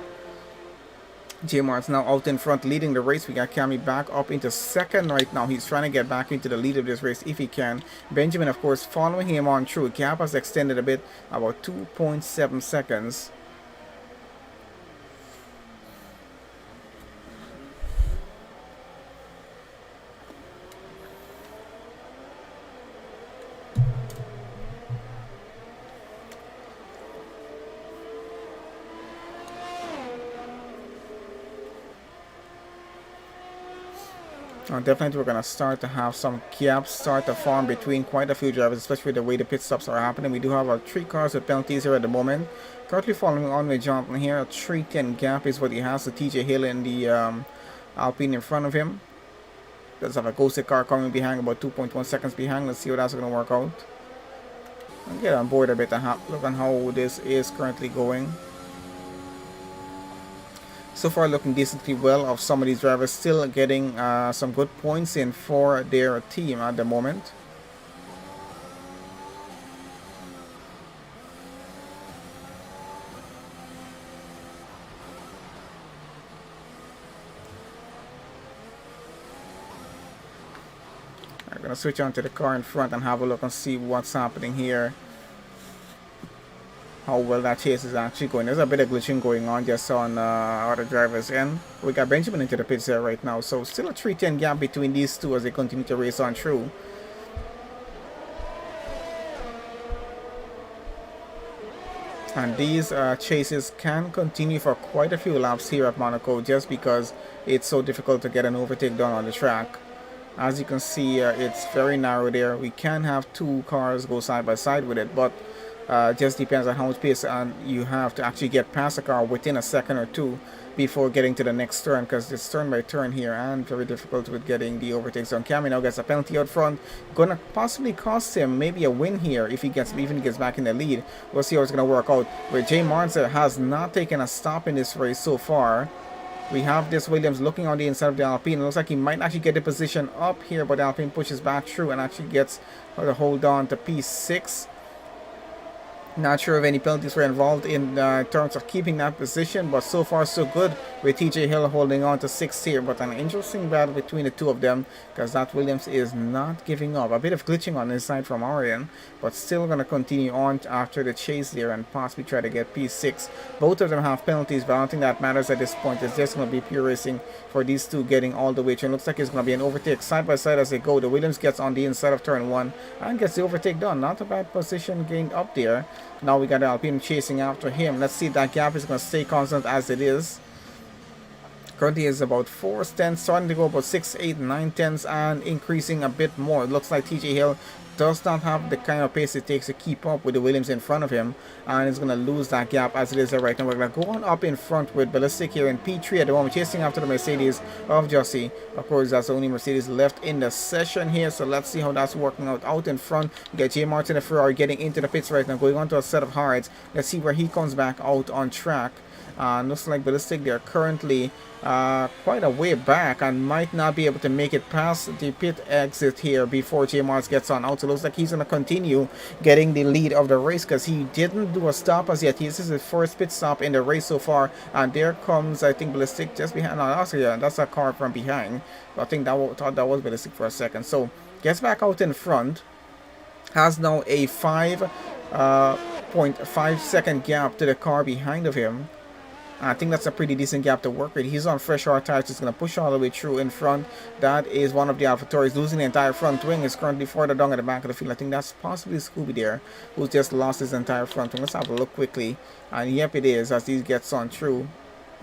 J-Mart's now out in front leading the race. We got Cammy back up into second right now. He's trying to get back into the lead of this race if he can. Benjamin, of course, following him on through. Gap has extended a bit, about 2.7 seconds. Definitely we're going to start to have some gaps start to form between quite a few drivers, especially the way the pit stops are happening. We do have our 3 cars with penalties here at the moment. Currently following on with Jonathan here. A 3:10 gap is what he has. The TJ Hill in the Alpine in front of him. Does have a ghosted car coming behind, about 2.1 seconds behind. Let's see how that's going to work out. I'll get on board a bit and look on how this is currently going. So far looking decently well of some of these drivers, still getting some good points in for their team at the moment. I'm gonna switch on to the car in front and have a look and see what's happening here. How well that chase is actually going. There's a bit of glitching going on just on other drivers' end. We got Benjamin into the pits there right now, so still a 310 gap between these two as they continue to race on through. And these chases can continue for quite a few laps here at Monaco just because it's so difficult to get an overtake done on the track. As you can see, it's very narrow there. We can have two cars go side by side with it, but just depends on how much pace and you have to actually get past a car within a second or two before getting to the next turn, because it's turn by turn here and very difficult with getting the overtakes on. Cammy now gets a penalty out front, gonna possibly cost him maybe a win here if he gets back in the lead. We'll see how it's gonna work out. Where Jay Martin has not taken a stop in this race so far. We have this Williams looking on the inside of the Alpine. It looks like he might actually get the position up here, but the Alpine pushes back through and actually gets to hold on to P6. Not sure if any penalties were involved in terms of keeping that position, but so far so good with TJ Hill holding on to 6th here. But an interesting battle between the two of them, because that Williams is not giving up. A bit of glitching on his side from our end, but still going to continue on after the chase there and possibly try to get P6. Both of them have penalties, but I don't think that matters at this point. It's just going to be pure racing for these two getting all the way through. It looks like it's going to be an overtake side by side as they go. The Williams gets on the inside of turn 1 and gets the overtake done. Not a bad position gained up there. Now we got the Alpine chasing after him. Let's see if that gap is going to stay constant as it is. Currently is about 4 tenths, starting to go about 6, 8, 9 tenths and increasing a bit more. It looks like TJ Hill does not have the kind of pace it takes to keep up with the Williams in front of him, and is going to lose that gap as it is right now. We're going to go on up in front with Ballistic here in P3 at the moment, chasing after the Mercedes of Jussie. Of course, that's the only Mercedes left in the session here, so let's see how that's working out in front. We got J. Martin and Ferrari getting into the pits right now, going on to a set of hards. Let's see where he comes back out on track. Looks like Ballistic, they're currently quite a way back and might not be able to make it past the pit exit here before J. Mars gets on out. So it looks like he's going to continue getting the lead of the race because he didn't do a stop as yet. This is his first pit stop in the race so far. And there comes, I think, Ballistic just behind. No, that's a car from behind. I think thought that was Ballistic for a second. So gets back out in front. Has now a 5.5 second gap to the car behind of him. I think that's a pretty decent gap to work with. He's on fresh hard tires. He's going to push all the way through in front. That is one of the AlphaTauris losing the entire front wing. Is currently further down at the back of the field. I think that's possibly Scooby there, who's just lost his entire front wing. Let's have a look quickly. And yep, it is as he gets on through.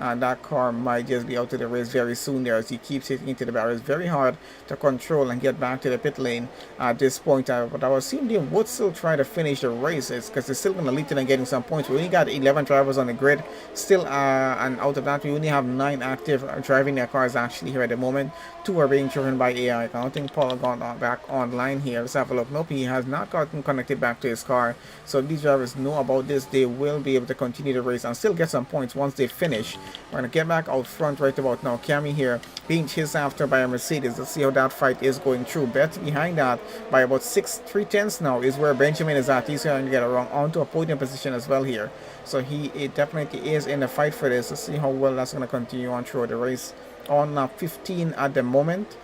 And that car might just be out of the race very soon there as he keeps hitting into the barriers. Very hard to control and get back to the pit lane at this point. But I was seeing they would still try to finish the race because they're still going to lead to them getting some points. We only got 11 drivers on the grid still, and out of that we only have 9 active driving their cars actually here at the moment. 2 are being driven by AI. I don't think Paul got back online here. Let's have a look. Nope, he has not gotten connected back to his car. So these drivers know about this. They will be able to continue the race and still get some points once they finish. We're going to get back out front right about now. Cammy here being chased after by a Mercedes. Let's see how that fight is going through. Bet behind that by about 3/10 now is where Benjamin is at. He's going to get around onto a podium position as well here. So it definitely is in the fight for this. Let's see how well that's going to continue on through the race. On lap 15 at the moment.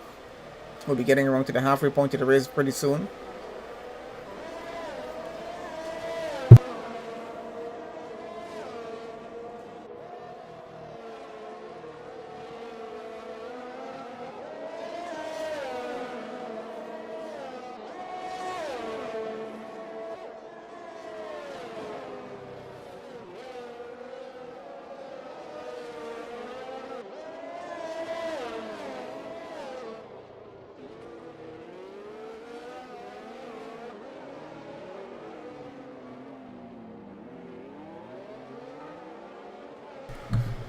We'll be getting around to the halfway point of the race pretty soon.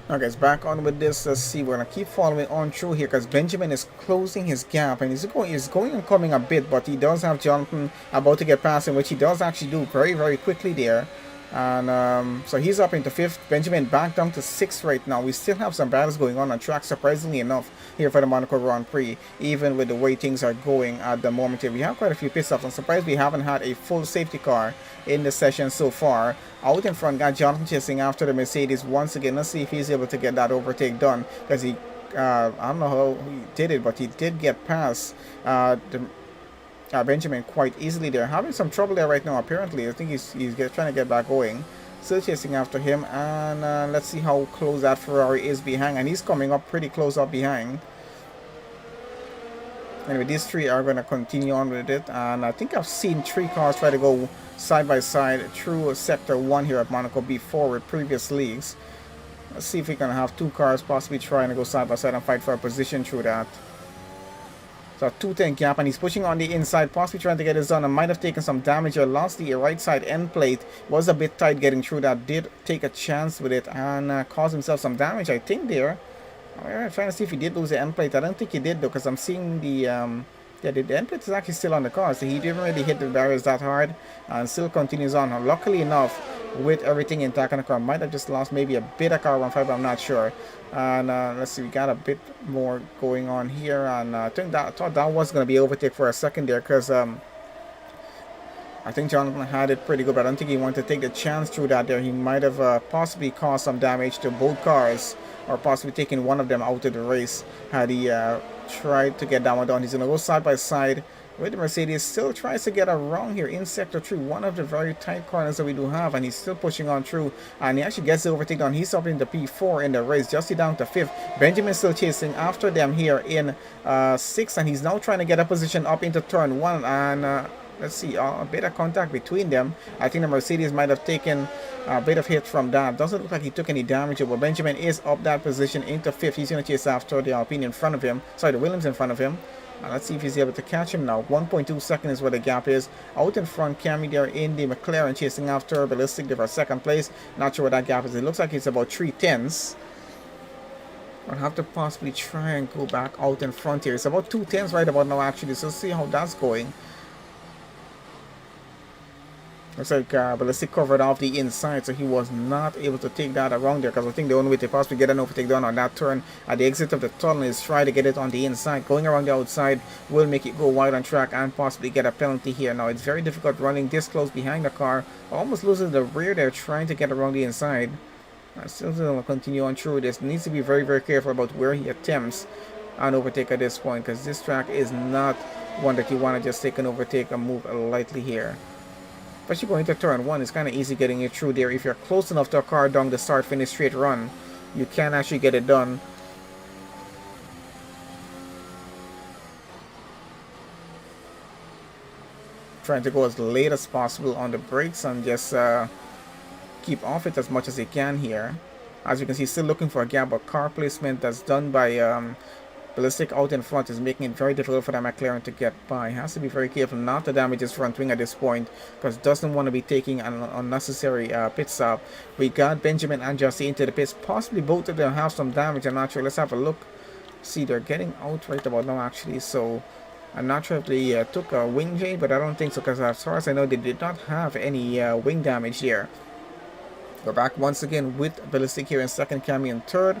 Okay, it's back on with this. Let's see. We're gonna keep following on through here because Benjamin is closing his gap and he's going and coming a bit, but he does have Jonathan about to get past him, which he does actually do very, very quickly there. And so he's up into 5th. Benjamin back down to 6th right now. We still have some battles going on track, surprisingly enough, here for the Monaco Grand Prix, even with the way things are going at the moment here. We have quite a few pit stops. I'm surprised we haven't had a full safety car in the session so far. Out in front, got Jonathan chasing after the Mercedes once again. Let's see if he's able to get that overtake done, because he I don't know how he did it, but he did get past the Benjamin quite easily there. Having some trouble there right now, apparently. I think he's trying to get back going. Still chasing after him, and let's see how close that Ferrari is behind. And he's coming up pretty close up behind. Anyway, these three are going to continue on with it. And I think I've seen 3 cars try to go side by side through Sector 1 here at Monaco before with previous leagues. Let's see if we can have 2 cars possibly trying to go side by side and fight for a position through that. So a 210 gap, and he's pushing on the inside, possibly trying to get his done, and might have taken some damage or lost the right side end plate. Was a bit tight getting through that, did take a chance with it and caused himself some damage, I think, there. I'm trying to see if he did lose the end plate. I don't think he did, though, because I'm seeing the end plate is actually still on the car, so he didn't really hit the barriers that hard and still continues on. Luckily enough, with everything intact on the car, might have just lost maybe a bit of carbon fiber, I'm not sure. And let's see, we got a bit more going on here, and I thought that was going to be overtake for a second there, because I think Jonathan had it pretty good, but I don't think he wanted to take the chance through that there. He might have possibly caused some damage to both cars, or possibly taking one of them out of the race had he tried to get that one done. He's going to go side by side with the Mercedes. Still tries to get around here in Sector 3, one of the very tight corners that we do have, and he's still pushing on through, and he actually gets the overtake done. He's up in the P4 in the race, just down to 5th. Benjamin still chasing after them here in 6th, and he's now trying to get a position up into turn 1, and let's see, a bit of contact between them. I think the Mercedes might have taken a bit of hit from that. Doesn't look like he took any damage, but Benjamin is up that position into 5th. He's going to chase after the Alpine in front of him. Sorry, the Williams in front of him. Let's see if he's able to catch him now. 1.2 seconds is where the gap is. Out in front, Cammy there in the McLaren chasing after Ballistic there for 2nd place. Not sure what that gap is. It looks like it's about 3/10. I'll have to possibly try and go back out in front here. It's about 2/10 right about now, actually. So see how that's going. Looks like Ballistic covered off the inside, so he was not able to take that around there, because I think the only way to possibly get an overtake done on that turn at the exit of the tunnel is try to get it on the inside. Going around the outside will make it go wide on track and possibly get a penalty here. Now, it's very difficult running this close behind the car. Almost loses the rear there trying to get around the inside. Still going to continue on through this. Needs to be very, very careful about where he attempts an overtake at this point, because this track is not one that you want to just take an overtake and move lightly here. Especially going to turn 1, it's kind of easy getting it through there. If you're close enough to a car down the start finish straight run, you can actually get it done. Trying to go as late as possible on the brakes and just keep off it as much as you can here. As you can see, still looking for a gap, but car placement that's done by Ballistic out in front is making it very difficult for that McLaren to get by. Has to be very careful not to damage his front wing at this point, because doesn't want to be taking an unnecessary pit stop. We got Benjamin and Justy into the pits. Possibly both of them have some damage. I'm not sure. Let's have a look. See, they're getting out right about now, actually. So I'm not sure if they took a wing change, but I don't think so, because as far as I know, they did not have any wing damage there. We're back once again with Ballistic here in 2nd, Cammy in 3rd.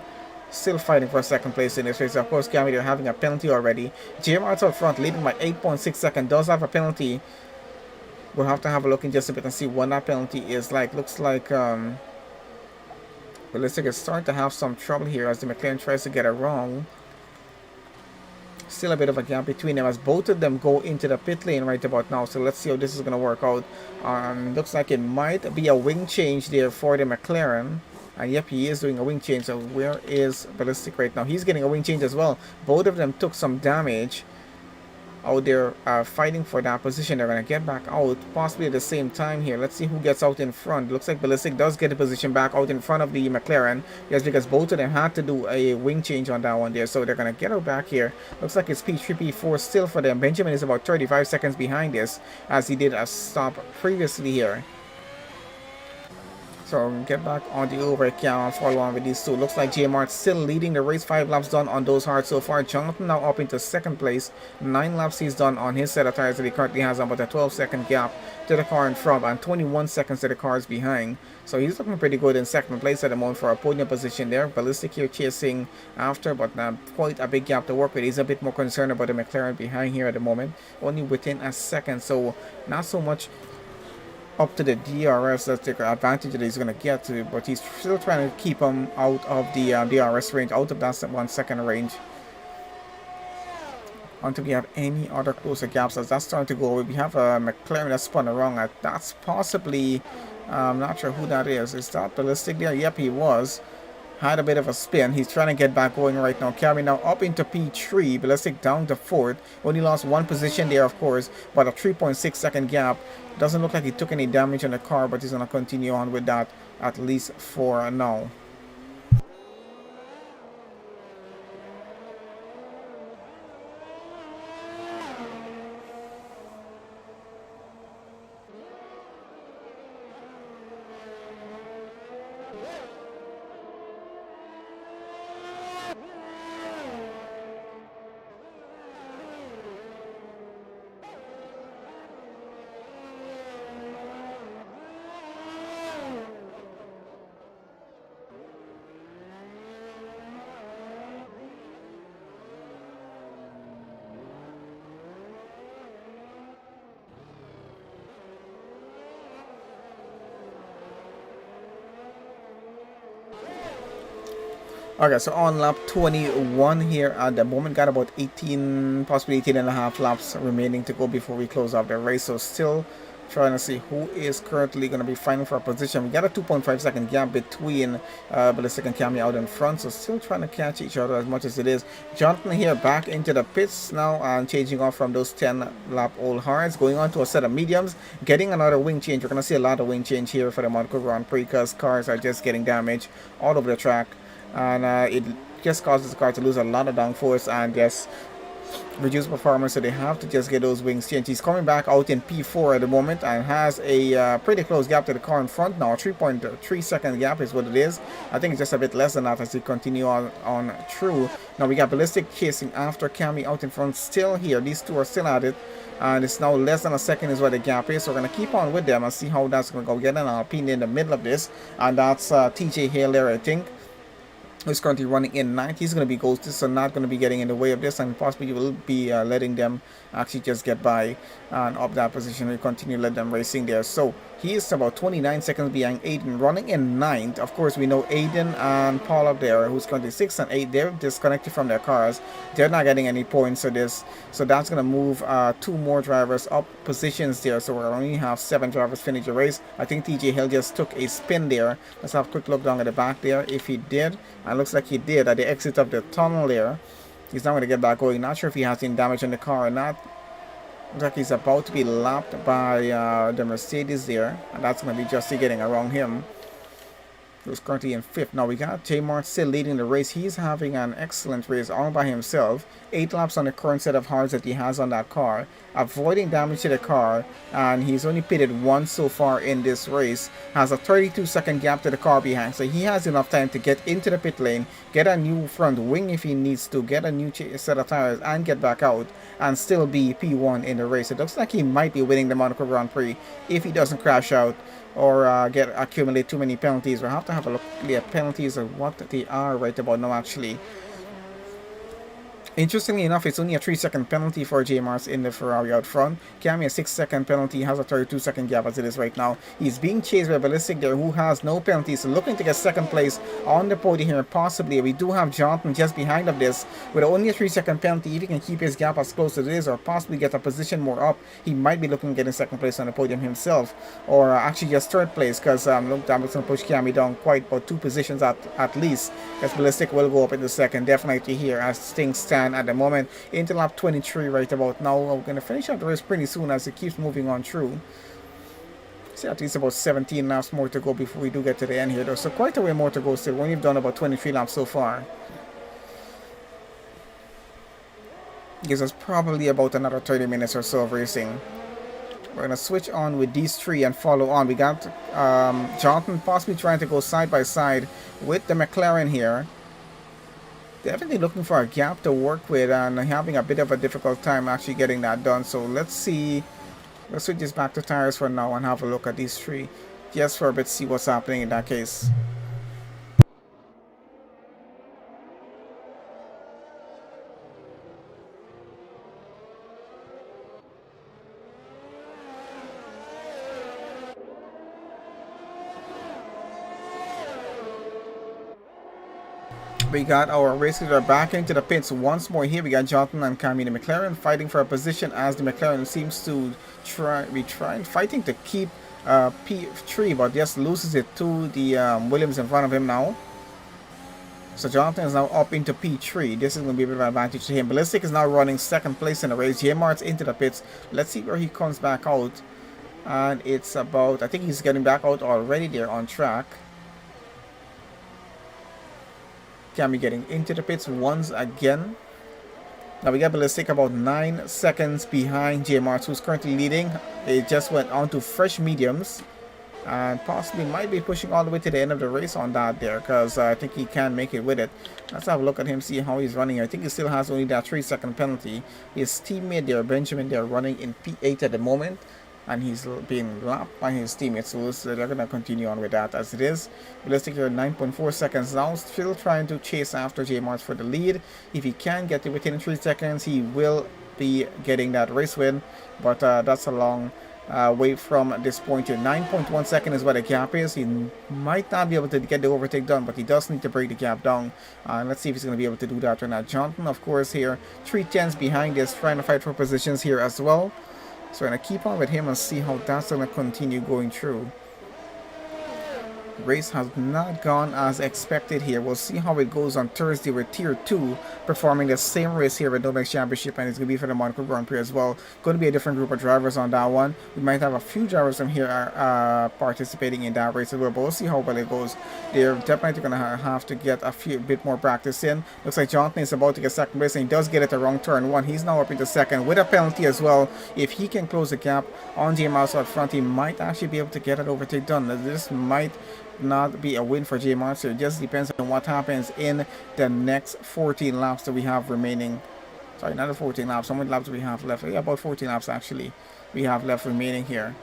Still fighting for 2nd place in this race. Of course, Cammy, they're having a penalty already. JMR's out front, leading by 8.6 seconds. Does have a penalty. We'll have to have a look in just a bit and see what that penalty is like. Looks like Ballistic is starting to have some trouble here as the McLaren tries to get around. Still a bit of a gap between them as both of them go into the pit lane right about now. So let's see how this is going to work out. Looks like it might be a wing change there for the McLaren. And yep, he is doing a wing change. So where is Ballistic right now? He's getting a wing change as well. Both of them took some damage out there fighting for that position. They're going to get back out possibly at the same time here. Let's see who gets out in front. Looks like Ballistic does get the position back out in front of the McLaren. Yes, because both of them had to do a wing change on that one there. So they're going to get out back here. Looks like it's P3, P4 still for them. Benjamin is about 35 seconds behind this, as he did a stop previously here. So get back on the overtake and follow on with these two. Looks like JMR still leading the race. 5 laps done on those hard so far. Jonathan now up into 2nd place. 9 laps he's done on his set of tires that he currently has about a 12-second gap to the car in front and 21 seconds to the cars behind. So he's looking pretty good in 2nd place at the moment for a podium position there. Ballistic here chasing after, but quite a big gap to work with. He's a bit more concerned about the McLaren behind here at the moment. Only within a second, so not so much up to the DRS. That's the advantage that he's going to get to, but he's still trying to keep him out of the DRS range, out of that 1 second range. until we have any other closer gaps. As that's starting to go away, we have a McLaren that spun around. That's possibly, I'm not sure who that is. Is that Ballistic there? Yep, he was. Had a bit of a spin. He's trying to get back going right now. Carry now up into P3. Ballistic down to 4th. Only lost one position there, of course, but a 3.6 second gap. Doesn't look like he took any damage on the car, but he's going to continue on with that at least for now. Okay, so on lap 21 here at the moment, got about 18, possibly 18 and a half laps remaining to go before we close out the race. So still trying to see who is currently going to be fighting for a position. We got a 2.5 second gap between Ballistic and Cammy out in front, so still trying to catch each other as much as it is. Jonathan here back into the pits now and changing off from those 10 lap old hards, going on to a set of mediums, getting another wing change. We're going to see a lot of wing change here for the Monaco Grand Prix because cars are just getting damaged all over the track. And it just causes the car to lose a lot of downforce and just reduce performance, so they have to just get those wings changed. He's coming back out in P4 at the moment and has a pretty close gap to the car in front now. 3.3 second gap is what it is. I think it's just a bit less than that as he continue on through. Now we got Ballistic chasing after Cammy out in front still here. These two are still at it. And it's now less than a second is what the gap is. So we're going to keep on with them and see how that's going to go. Get an Alpine in the middle of this. And that's TJ Hale there, I think, who's currently running in 9th. He's going to be ghosted, so not going to be getting in the way of this, and possibly will be letting them actually just get by and up that position. We continue to let them racing there. So he is about 29 seconds behind Aiden, running in 9th. Of course, we know Aiden and Paul up there, who's currently 6 and 8. They're disconnected from their cars. They're not getting any points for this. So that's going to move 2 more drivers up positions there. So we'll only have 7 drivers finish the race. I think TJ Hill just took a spin there. Let's have a quick look down at the back there if he did. And looks like he did at the exit of the tunnel there. He's not going to get back going. Not sure if he has any damage on the car or not. Looks like he's about to be lapped by the Mercedes there. And that's going to be Justy getting around him, who's currently in 5th. Now we got J Mart still leading the race. He's having an excellent race all by himself. 8 laps on the current set of hards that he has on that car, avoiding damage to the car, and he's only pitted once so far in this race. Has a 32-second gap to the car behind, so he has enough time to get into the pit lane, get a new front wing if he needs to, get a new set of tires, and get back out, and still be P1 in the race. It looks like he might be winning the Monaco Grand Prix if he doesn't crash out or accumulate too many penalties. We'll have to have a look at penalties and what they are right about now, actually. Interestingly enough, it's only a 3-second penalty for J Mars in the Ferrari out front. Cammy a 6-second penalty, has a 32-second gap as it is right now. He's being chased by Ballistic there, who has no penalties, so looking to get 2nd place on the podium here possibly. We do have Jonathan just behind of this with only a 3-second penalty. If he can keep his gap as close as it is or possibly get a position more up, he might be looking at getting 2nd place on the podium himself, or actually just 3rd place, because look, David's going to push Cammy down quite about 2 positions at least, because Ballistic will go up in the 2nd definitely here as things stand at the moment. Into lap 23 right about now. We're going to finish up the race pretty soon as it keeps moving on through. See, at least about 17 laps more to go before we do get to the end here though. So quite a way more to go still. When you've done about 23 laps so far, gives us probably about another 30 minutes or so of racing. We're going to switch on with these 3 and follow on. We got Jonathan possibly trying to go side by side with the McLaren here. Definitely looking for a gap to work with and having a bit of a difficult time actually getting that done. So let's see. Let's switch this back to tires for now and have a look at these 3 just for a bit, see what's happening in that case. We got our race leader back into the pits once more here. We got Jonathan and Cammy the McLaren fighting for a position as the McLaren seems to fighting to keep P3, but just loses it to the Williams in front of him now. So Jonathan is now up into P3. This is going to be a bit of an advantage to him. Ballistic is now running second place in the race. J-Mart's into the pits. Let's see where he comes back out. And it's about, I think he's getting back out already there on track. Cammy getting into the pits once again. Now we got Ballistic about 9 seconds behind J-Mart, who's currently leading. It just went on to fresh mediums. And possibly might be pushing all the way to the end of the race on that there, because I think he can make it with it. Let's have a look at him, see how he's running. I think he still has only that 3-second penalty. His teammate there, Benjamin, they're running in P8 at the moment, and he's being lapped by his teammates, so they're going to continue on with that as it is. Ballistic here 9.4 seconds now, still trying to chase after J-Mart for the lead. If he can get it within 3 seconds, he will be getting that race win, but that's a long way from this point here. 9.1 seconds is what the gap is. He might not be able to get the overtake done, but he does need to break the gap down. Let's see if he's going to be able to do that or not. Jonathan, of course, here 3/10 behind this, trying to fight for positions here as well. So we're going to keep on with him and see how that's going to continue going through. Race has not gone as expected here. We'll see how it goes on Thursday with Tier 2 performing the same race here at NOMEX Championship, and it's going to be for the Monaco Grand Prix as well. Going to be a different group of drivers on that one. We might have a few drivers from here participating in that race as well, but we'll see how well it goes. They're definitely going to have to get a bit more practice in. Looks like Jonathan is about to get second place, and he does get it around turn 1. He's now up into second with a penalty as well. If he can close the gap on J-Mouse out front, he might actually be able to get an overtake done. This might not be a win for J-Mart, so it just depends on what happens in the next 14 laps that we have remaining. Sorry, not the 14 laps. How many laps do we have left? Yeah, about 14 laps actually we have left remaining here.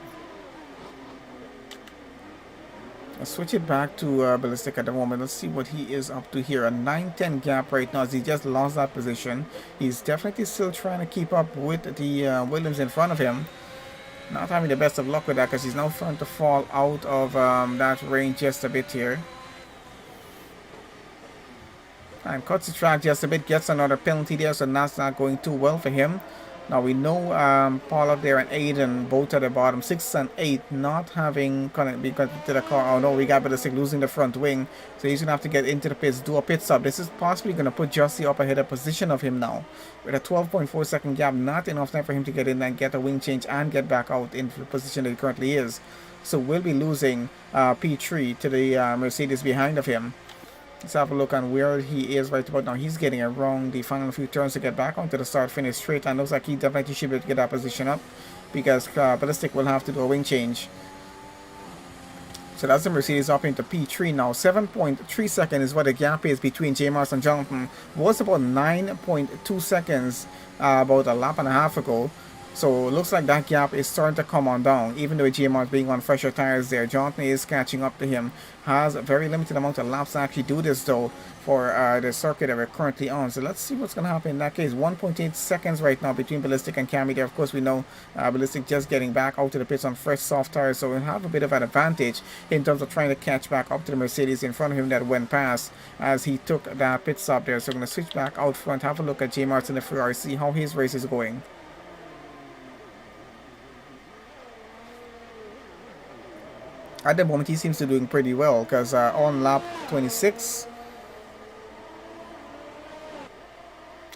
Let's switch it back to Ballistic at the moment. Let's see what he is up to here. A 9-10 gap right now as he just lost that position. He's definitely still trying to keep up with the Williams in front of him. Not having the best of luck with that, because he's now starting to fall out of that range just a bit here. And cuts the track just a bit, gets another penalty there, so that's not going too well for him. Now we know Paul up there and Aiden both at the bottom, 6 and 8, not having connected to the car. Oh no, we got Ballistic losing the front wing, so he's gonna have to get into the pits, do a pit stop. This is possibly gonna put Justy up ahead of position of him now, with a 12.4 second gap. Not enough time for him to get in and get a wing change and get back out into the position that he currently is. So we'll be losing P3 to the Mercedes behind of him. Let's have a look on where he is right about now. He's getting around the final few turns to get back onto the start finish straight, and looks like he definitely should be able to get that position up, because Ballistic will have to do a wing change. So that's the Mercedes up into P3 now. 7.3 seconds is what the gap is between J-Mars and Jonathan. Was about 9.2 seconds about a lap and a half ago. So it looks like that gap is starting to come on down. Even though J-Mart being on fresher tires there, Jonathan is catching up to him. Has a very limited amount of laps to actually do this though for the circuit that we're currently on. So let's see what's going to happen in that case. 1.8 seconds right now between Ballistic and Cammy there. Of course we know Ballistic just getting back out to the pits on fresh soft tires, so we'll have a bit of an advantage in terms of trying to catch back up to the Mercedes in front of him that went past as he took that pit stop there. So we're going to switch back out front, have a look at J-Mart in the Ferrari, see how his race is going. At the moment, he seems to be doing pretty well, because on lap 26,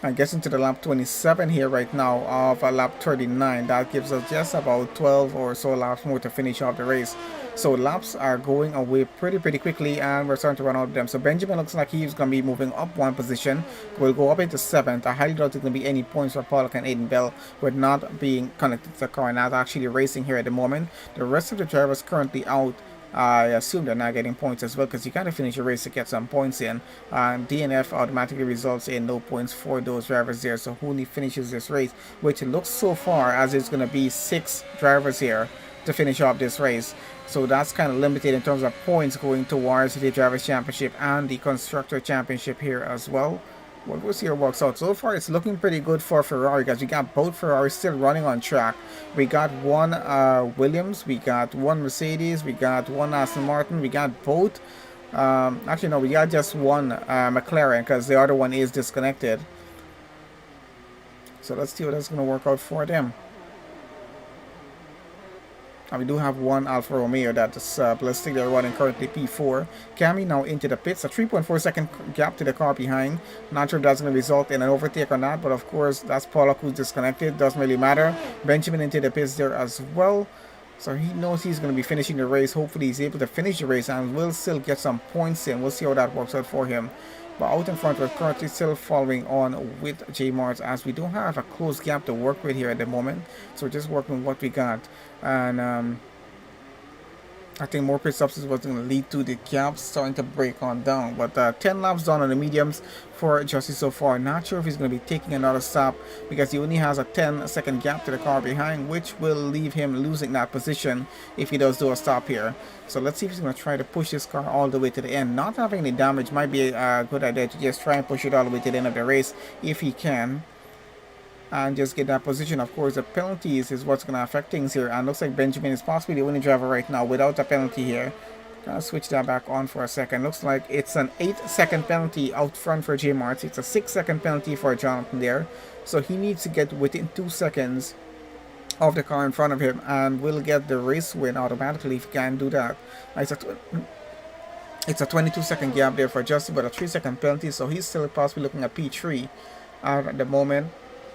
I'm guessing to the lap 27 here right now of lap 39. That gives us just about 12 or so laps more to finish off the race. So laps are going away pretty quickly, and we're starting to run out of them. So Benjamin looks like he's going to be moving up one position. We'll go up into 7th. I highly doubt there's going to be any points for Pollock and Aiden Bell with not being connected to the car and not actually racing here at the moment. The rest of the drivers currently out. I assume they're not getting points as well, because you gotta finish your race to get some points in. DNF automatically results in no points for those drivers there, so who finishes this race, which looks so far as it's gonna be 6 drivers here to finish off this race. So that's kind of limited in terms of points going towards the Drivers' Championship and the Constructor Championship here as well. We'll see how it works out. So far, it's looking pretty good for Ferrari, because we got both Ferraris still running on track. We got one Williams, we got one Mercedes, we got one Aston Martin, we got both Actually, no, we got just one McLaren because the other one is disconnected. So let's see what that's going to work out for them. And we do have one Alfa Romeo that is ballistic. They're running currently P4. Cami now into the pits. A 3.4 second gap to the car behind. Not sure if that's going to result in an overtake or not, but of course that's Pollock who's disconnected. Doesn't really matter. Benjamin into the pits there as well. So he knows he's going to be finishing the race. Hopefully he's able to finish the race and will still get some points in. We'll see how that works out for him. But out in front, we're currently still following on with J Mars, as we don't have a close gap to work with here at the moment. So we're just working with what we got. And I think more pit stops is what's going to lead to the gap starting to break on down. But 10 laps done on the mediums for Justy so far. Not sure if he's going to be taking another stop because he only has a 10-second gap to the car behind, which will leave him losing that position if he does do a stop here. So let's see if he's going to try to push this car all the way to the end. Not having any damage might be a good idea to just try and push it all the way to the end of the race if he can. And just get that position. Of course, the penalties is what's going to affect things here. And looks like Benjamin is possibly the winning driver right now without a penalty here. Gonna switch that back on for a second. Looks like it's an 8-second penalty out front for J Marts. It's a 6-second penalty for Jonathan there. So he needs to get within 2 seconds of the car in front of him and will get the race win automatically if he can do that. It's a 22-second gap there for Justin, but a 3-second penalty. So he's still possibly looking at P3 at the moment.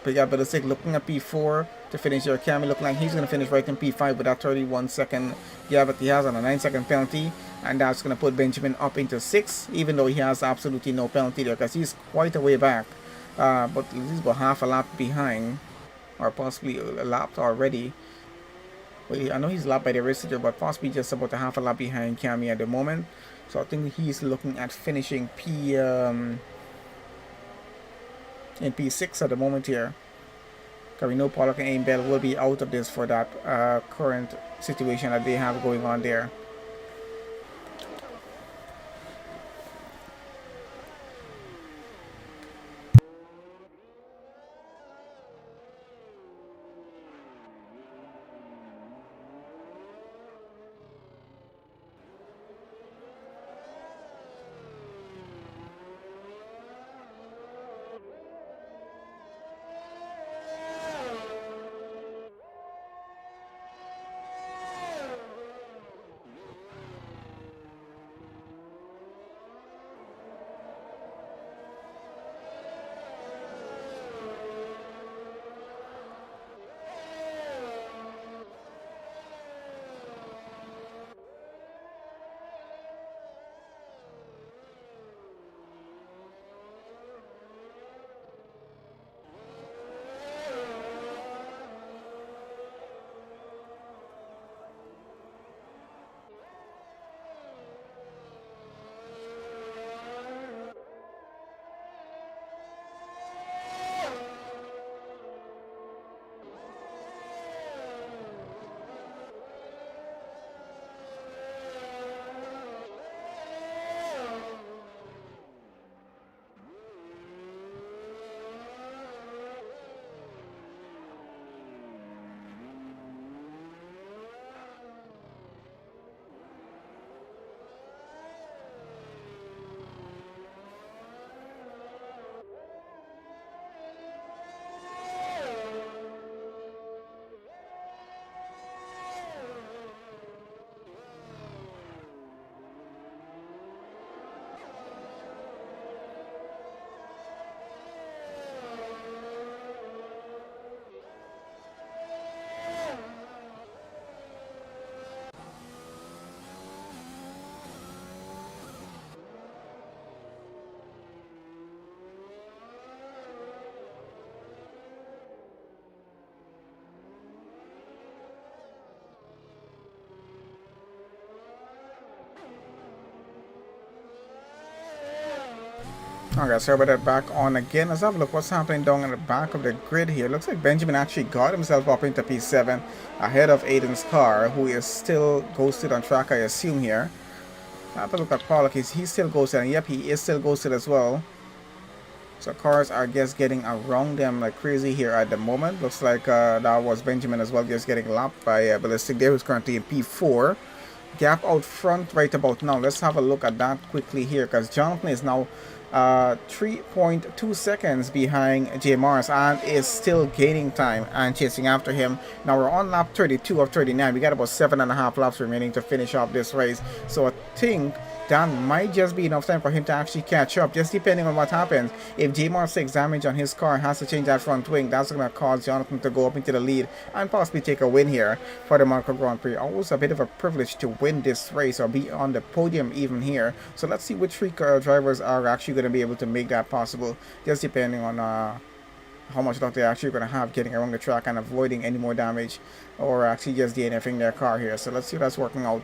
But yeah, Ballistic looking at P4 to finish here. Cammy looking like he's going to finish right in P5 with that 31-second gap that he has on a 9-second penalty. And that's going to put Benjamin up into 6, even though he has absolutely no penalty there because he's quite a way back. But he's about half a lap behind, or possibly a lap already. Well, I know he's lapped by the race leader, but possibly just about a half a lap behind Cammy at the moment. So I think he's looking at finishing in P6 at the moment here. Because we know Pollock and Aim Bell will be out of this for that current situation that they have going on there. Okay, so about that back on again. Let's have a look what's happening down in the back of the grid here. Looks like Benjamin actually got himself up into P7 ahead of Aiden's car, who is still ghosted on track, I assume here. Have a look at Pollock. He's still ghosted, and yep, he is still ghosted as well. So cars are just getting around them like crazy here at the moment. Looks like that was Benjamin as well, just getting lapped by Ballistic there, who's currently in P4. gap out front right about now. Let's have a look at that quickly here, because Jonathan is now 3.2 seconds behind J Mars and is still gaining time and chasing after him. Now we're on lap 32 of 39. We got about 7.5 laps remaining to finish off this race, so I think that might just be enough time for him to actually catch up, just depending on what happens. If J Mars takes damage on his car, has to change that front wing, that's going to cause Jonathan to go up into the lead and possibly take a win here for the Monaco Grand Prix. Always a bit of a privilege to win this race or be on the podium even here. So let's see which three drivers are actually going to be able to make that possible, just depending on how much luck they're actually going to have getting around the track and avoiding any more damage or actually just DNFing their car here. So let's see if that's working out.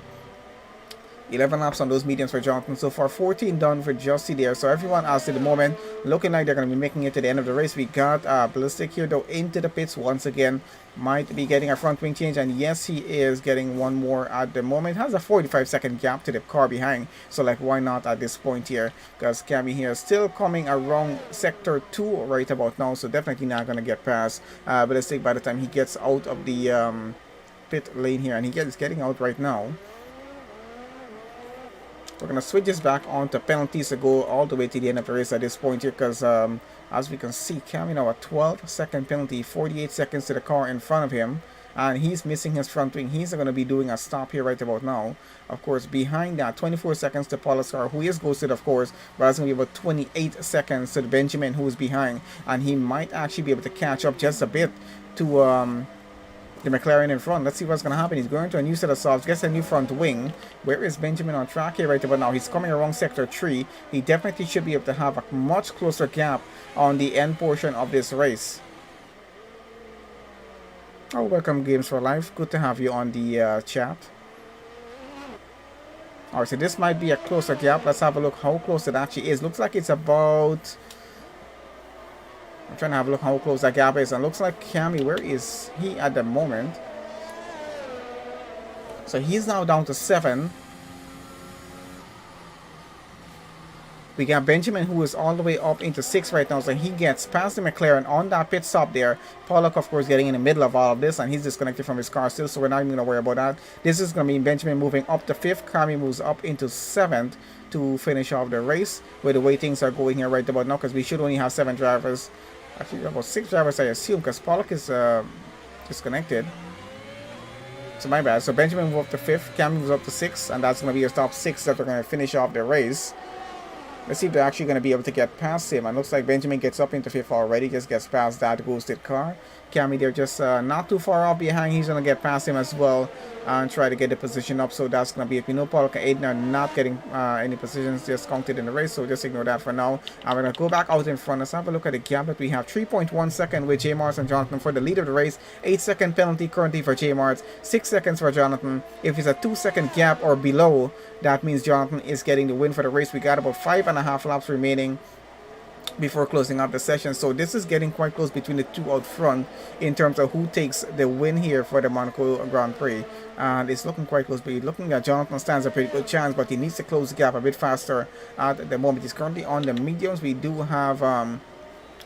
11 laps on those mediums for Jonathan so far, 14 done for Justy there. So everyone else at the moment looking like they're going to be making it to the end of the race. We got Ballistic here though into the pits once again, might be getting a front wing change, and yes, he is getting one more at the moment. Has a 45-second gap to the car behind, so like why not at this point here, because Cammy here is still coming around sector 2 right about now, so definitely not going to get past Ballistic by the time he gets out of the pit lane here, and he is getting out right now. We're going to switch this back on to penalties to go all the way to the end of the race at this point here, because as we can see, Cammy now a 12-second penalty, 48 seconds to the car in front of him, and he's missing his front wing. He's going to be doing a stop here right about now. Of course, behind that, 24 seconds to Paulus car, who is ghosted, of course, but that's going to be about 28 seconds to the Benjamin, who is behind, and he might actually be able to catch up just a bit to the McLaren in front. Let's see what's going to happen. He's going to a new set of softs, gets a new front wing. Where is Benjamin on track here right about now? He's coming around sector 3. He definitely should be able to have a much closer gap on the end portion of this race. Oh, welcome Games for Life. Good to have you on the chat. Alright, so this might be a closer gap. Let's have a look how close it actually is. Looks like it's about... I'm trying to have a look how close that gap is, and looks like Cammy, where is he at the moment? So he's now down to 7. We got Benjamin, who is all the way up into 6 right now, so he gets past the McLaren on that pit stop there. Pollock, of course, getting in the middle of all of this, and he's disconnected from his car still, so we're not even going to worry about that. This is going to mean Benjamin moving up to 5th, Cammy moves up into 7th to finish off the race, with the way things are going here right about now, because we should only have 7 drivers. Actually, about 6 drivers, I assume, because Pollock is disconnected. So my bad. So Benjamin moves up to 5th, Cam moves up to 6th, and that's going to be your top 6 that are going to finish off the race. Let's see if they're actually going to be able to get past him. And looks like Benjamin gets up into 5th already, just gets past that ghosted car. Cammy, they're just not too far off behind. He's going to get past him as well and try to get the position up. So that's going to be it. We know Pollock and Aiden are not getting any positions just counted in the race, so just ignore that for now. And we're going to go back out in front. Let's have a look at the gap that we have. 3.1 second with J Mars and Jonathan for the lead of the race. 8-second penalty currently for J Mars. 6 seconds for Jonathan. If it's a 2-second gap or below, that means Jonathan is getting the win for the race. We got about 5.5 laps remaining before closing out the session, so this is getting quite close between the two out front in terms of who takes the win here for the Monaco Grand Prix, and it's looking quite close. But looking at Jonathan stands a pretty good chance, but he needs to close the gap a bit faster at the moment. He's currently on the mediums. We do have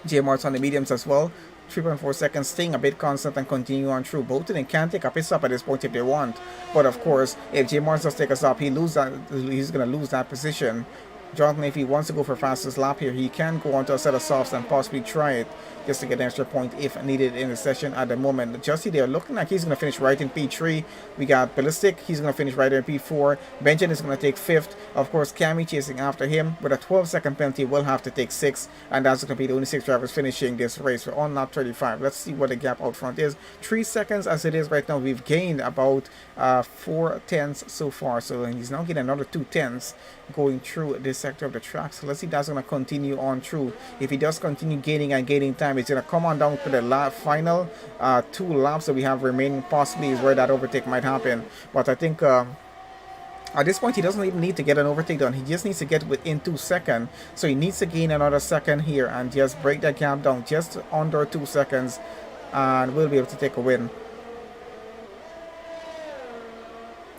J Mars on the mediums as well. 3.4 seconds, staying a bit constant and continue on through. Both of them can take a pit stop at this point if they want, but of course if J Mars does take a stop, he's going to lose that position. Jonathan, if he wants to go for fastest lap here, he can go onto a set of softs and possibly try it just to get an extra point if needed in the session at the moment. Justy there looking like he's going to finish right in P3. We got Ballistic, he's going to finish right in P4. Benjamin is going to take 5th. Of course, Cammy chasing after him with a 12-second penalty will have to take 6th, and that's going to be the only 6 drivers finishing this race. We're on lap 35. Let's see what the gap out front is. 3 seconds as it is right now. We've gained about 4 tenths so far, so he's now getting another 2 tenths going through this sector of the track. So let's see if that's going to continue on through. If he does continue gaining and gaining time, it's going to come on down to the final 2 laps that we have remaining. Possibly is where that overtake might happen, but I think at this point he doesn't even need to get an overtake done. He just needs to get within 2 seconds, so he needs to gain another second here and just break that gap down just under 2 seconds, and we'll be able to take a win.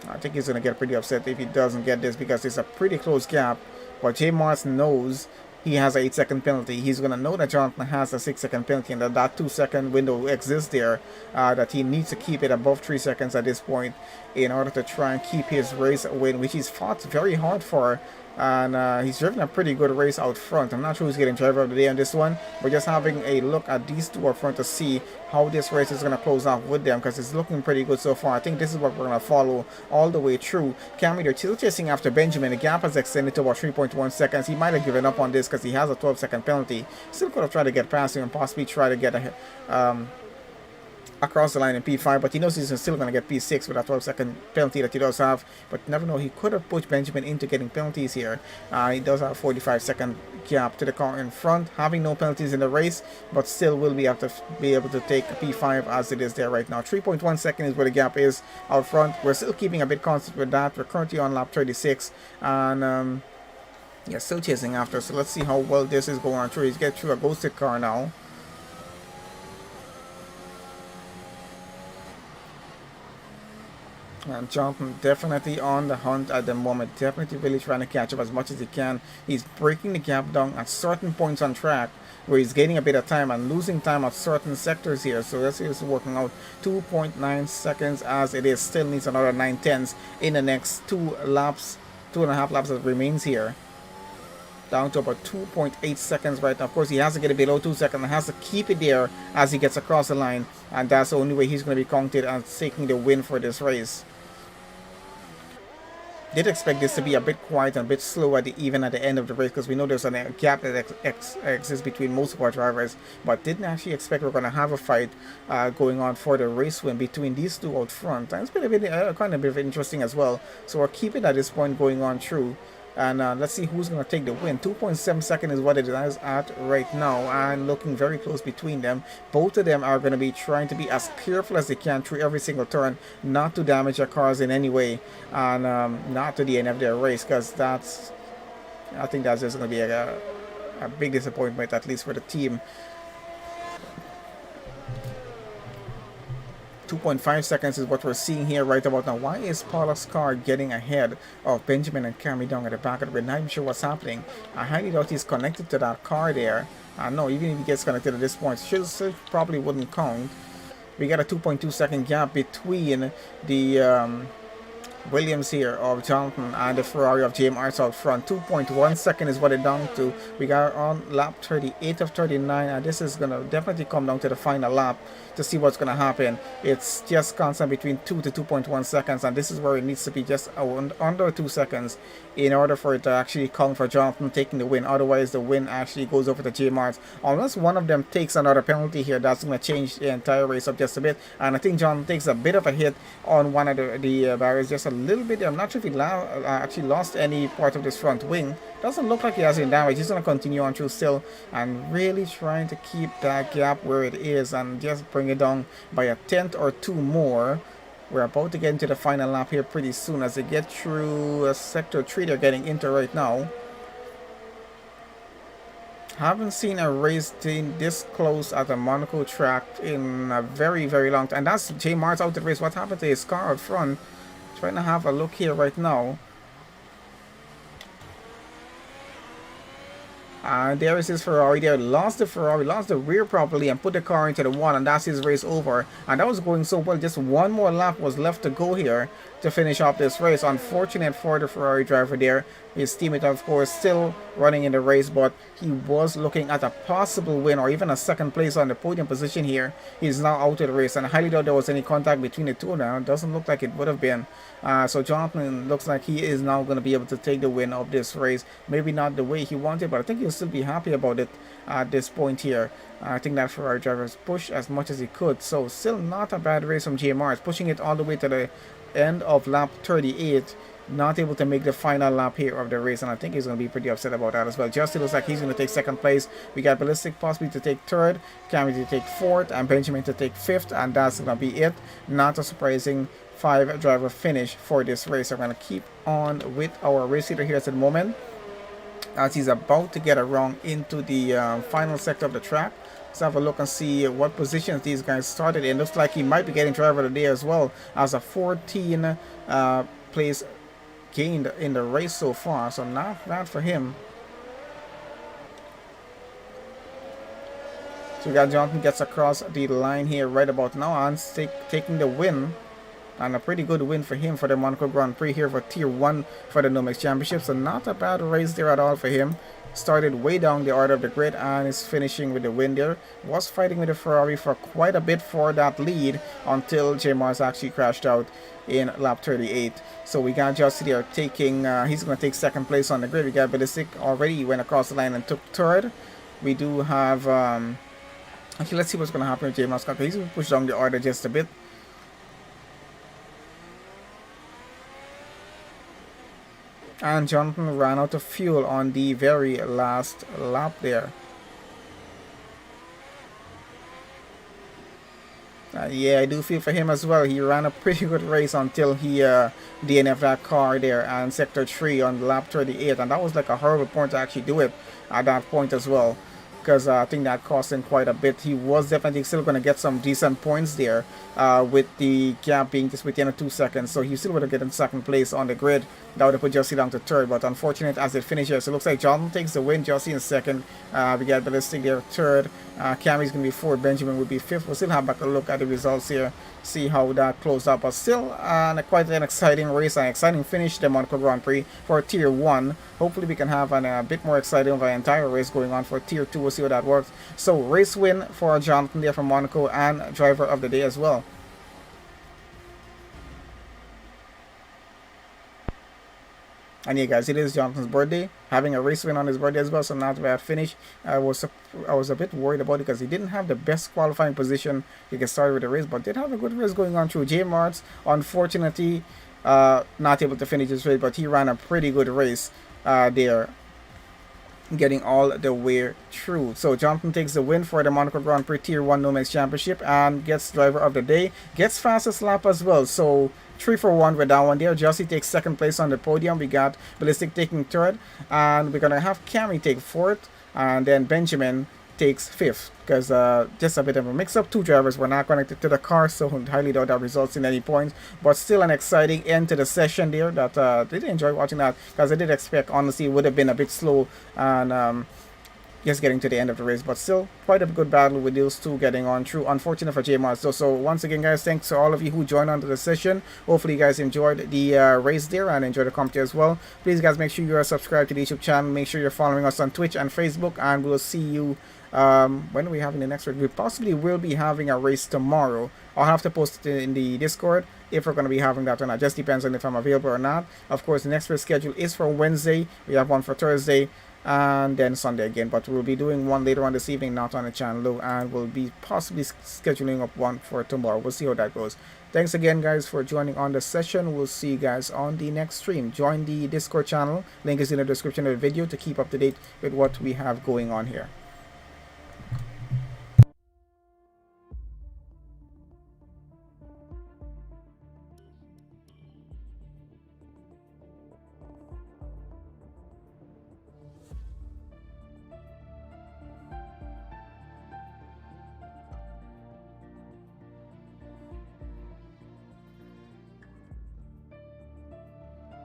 I think he's going to get pretty upset if he doesn't get this, because it's a pretty close gap. But J Mars knows he has a 8-second penalty. He's going to know that Jonathan has a 6-second penalty and that 2-second window exists there, that he needs to keep it above 3 seconds at this point in order to try and keep his race win, which he's fought very hard for. And he's driven a pretty good race out front. I'm not sure who's getting driver of the day on this one. We're just having a look at these two up front to see how this race is going to close off with them, because it's looking pretty good so far. I think this is what we're going to follow all the way through. Commentator still chasing after Benjamin. The gap has extended to about 3.1 seconds. He might have given up on this because he has a 12-second penalty. Still could have tried to get past him and possibly try to get a across the line in P5, but he knows he's still going to get P6 with that 12-second penalty that he does have. But you never know, he could have pushed Benjamin into getting penalties here. He does have a 45-second gap to the car in front, having no penalties in the race, but still will be able to take P5 as it is there right now. 3.1 seconds is where the gap is out front. We're still keeping a bit constant with that. We're currently on lap 36, and yeah, still chasing after. So let's see how well this is going on through. He's getting through a ghosted car now. And Jonathan definitely on the hunt at the moment, definitely really trying to catch up as much as he can. He's breaking the gap down at certain points on track where he's gaining a bit of time and losing time at certain sectors here. So let's see, it's working out. 2.9 seconds as it is. Still needs another 9/10 in the next 2 laps, 2.5 laps that remains here. Down to about 2.8 seconds right now. Of course, he has to get it below 2 seconds and has to keep it there as he gets across the line. And that's the only way he's going to be counted as taking the win for this race. Did expect this to be a bit quiet and a bit slow even at the end of the race, because we know there's a gap that exists between most of our drivers, but didn't actually expect we're going to have a fight going on for the race win between these two out front. And it's been a bit kind of a bit interesting as well. So we'll keep it at this point going on through. And let's see who's going to take the win. 2.7 seconds is what it is at right now, and looking very close between them. Both of them are going to be trying to be as careful as they can through every single turn, not to damage their cars in any way, and not to the end of their race, because I think that's just going to be a big disappointment, at least for the team. 2.5 seconds is what we're seeing here right about now. Why is Pollock's car getting ahead of Benjamin and Cammy down at the back of the grid? Not even sure what's happening. I highly doubt he's connected to that car there. No, even if he gets connected at this point, still probably wouldn't count. We got a 2.2 second gap between the Williams here of Jonathan and the Ferrari of JMR's out front. 2.1 second is what it down to. We got on lap 38 of 39, and this is going to definitely come down to the final lap to see what's going to happen. It's just constant between 2 to 2.1 seconds, and this is where it needs to be just under 2 seconds in order for it to actually count for Jonathan taking the win. Otherwise, the win actually goes over to JMR's. Unless one of them takes another penalty here, that's going to change the entire race up just a bit. And I think Jonathan takes a bit of a hit on one of the barriers, just a little bit. I'm not sure if he actually lost any part of this front wing. Doesn't look like he has any damage. He's going to continue on through still and really trying to keep that gap where it is and just bring it down by a tenth or two more. We're about to get into the final lap here pretty soon as they get through sector 3 they're getting into right now. Haven't seen a race team this close at a Monaco track in a very, very long time. And that's J. Mars out the race. What happened to his car out front? Trying to have a look here right now. There is his Ferrari there. Lost the Ferrari, lost the rear properly and put the car into the wall, and that's his race over. And that was going so well. Just one more lap was left to go here to finish off this race. Unfortunate for the Ferrari driver there. His teammate, of course, still running in the race, but he was looking at a possible win or even a second place on the podium position here. He's now out of the race, and I highly doubt there was any contact between the two now. It doesn't look like it would have been. So Jonathan looks like he is now going to be able to take the win of this race. Maybe not the way he wanted, but I think he'll still be happy about it at this point here. I think that Ferrari driver has pushed as much as he could. So still not a bad race from JMR. It's pushing it all the way to the end of lap 38. Not able to make the final lap here of the race, and I think he's going to be pretty upset about that as well. Justin looks like he's going to take second place. We got Ballistic possibly to take third, Cammy to take fourth, and Benjamin to take fifth, and that's going to be it. Not a surprising 5-driver finish for this race. I'm going to keep on with our race leader here at the moment as he's about to get around into the final sector of the track. Let's have a look and see what positions these guys started in. Looks like he might be getting driver of the day as well, as a 14 place gained in the race so far, so not bad for him. So we got Jonathan gets across the line here right about now and taking the win. And a pretty good win for him for the Monaco Grand Prix here for Tier 1 for the NOMEX Championship. So not a bad race there at all for him. Started way down the order of the grid and is finishing with the win there. Was fighting with the Ferrari for quite a bit for that lead until J Mars actually crashed out in lap 38. So we got Justy there taking, he's going to take second place on the grid. We got Ballistic already went across the line and took third. We do have, actually let's see what's going to happen with J Mars. He's going to push down the order just a bit. And Jonathan ran out of fuel on the very last lap there. Yeah, I do feel for him as well. He ran a pretty good race until he DNF'd that car there and sector 3 on lap 38. And that was like a horrible point to actually do it at that point as well. Because I think that cost him quite a bit. He was definitely still going to get some decent points there with the gap being just within 2 seconds. So he still would have gotten second place on the grid. That would have put Justy down to third. But unfortunate as it finishes. So it looks like Jonathan takes the win. Justy in second. We got Ballistic there third. Cammy's going to be fourth. Benjamin will be fifth. We'll still have back a look at the results here. See how that closed up. But still quite an exciting race. An exciting finish. The Monaco Grand Prix for Tier 1. Hopefully we can have a bit more exciting of an entire race going on for Tier 2. We'll see how that works. So race win for Jonathan there from Monaco and driver of the day as well. And yeah guys, it is Jonathan's birthday, having a race win on his birthday as well, so not a bad finish. I was a bit worried about it because he didn't have the best qualifying position to get started with the race, but did have a good race going on through. J Marts, unfortunately, not able to finish his race, but he ran a pretty good race there, getting all the way through. So Jonathan takes the win for the Monaco Grand Prix Tier 1 NOMEX Championship and gets driver of the day, gets fastest lap as well. So 3 for 1 with that one there. Justy takes second place on the podium. We got Ballistic taking third, and we're gonna have Cammy take fourth, and then Benjamin takes fifth, because just a bit of a mix-up. 2 drivers were not connected to the car, so highly doubt that results in any points, but still an exciting end to the session there. That did enjoy watching that, because I did expect honestly it would have been a bit slow and just getting to the end of the race, but still quite a good battle with those two getting on through. Unfortunate for J Mars. So once again guys, thanks to all of you who joined onto the session. Hopefully you guys enjoyed the race there and enjoyed the commentary as well. Please guys, make sure you are subscribed to the YouTube channel, make sure you're following us on Twitch and Facebook, and we'll see you when are we having the next race? We possibly will be having a race tomorrow. I'll have to post it in the Discord if we're going to be having that or not. Just depends on if I'm available or not. Of course, the next race schedule is for Wednesday. We have one for Thursday and then Sunday again, but we'll be doing one later on this evening, not on the channel though, and we'll be possibly scheduling up one for tomorrow. We'll see how that goes. Thanks again guys for joining on the session. We'll see you guys on the next stream. Join the Discord channel, link is in the description of the video to keep up to date with what we have going on here.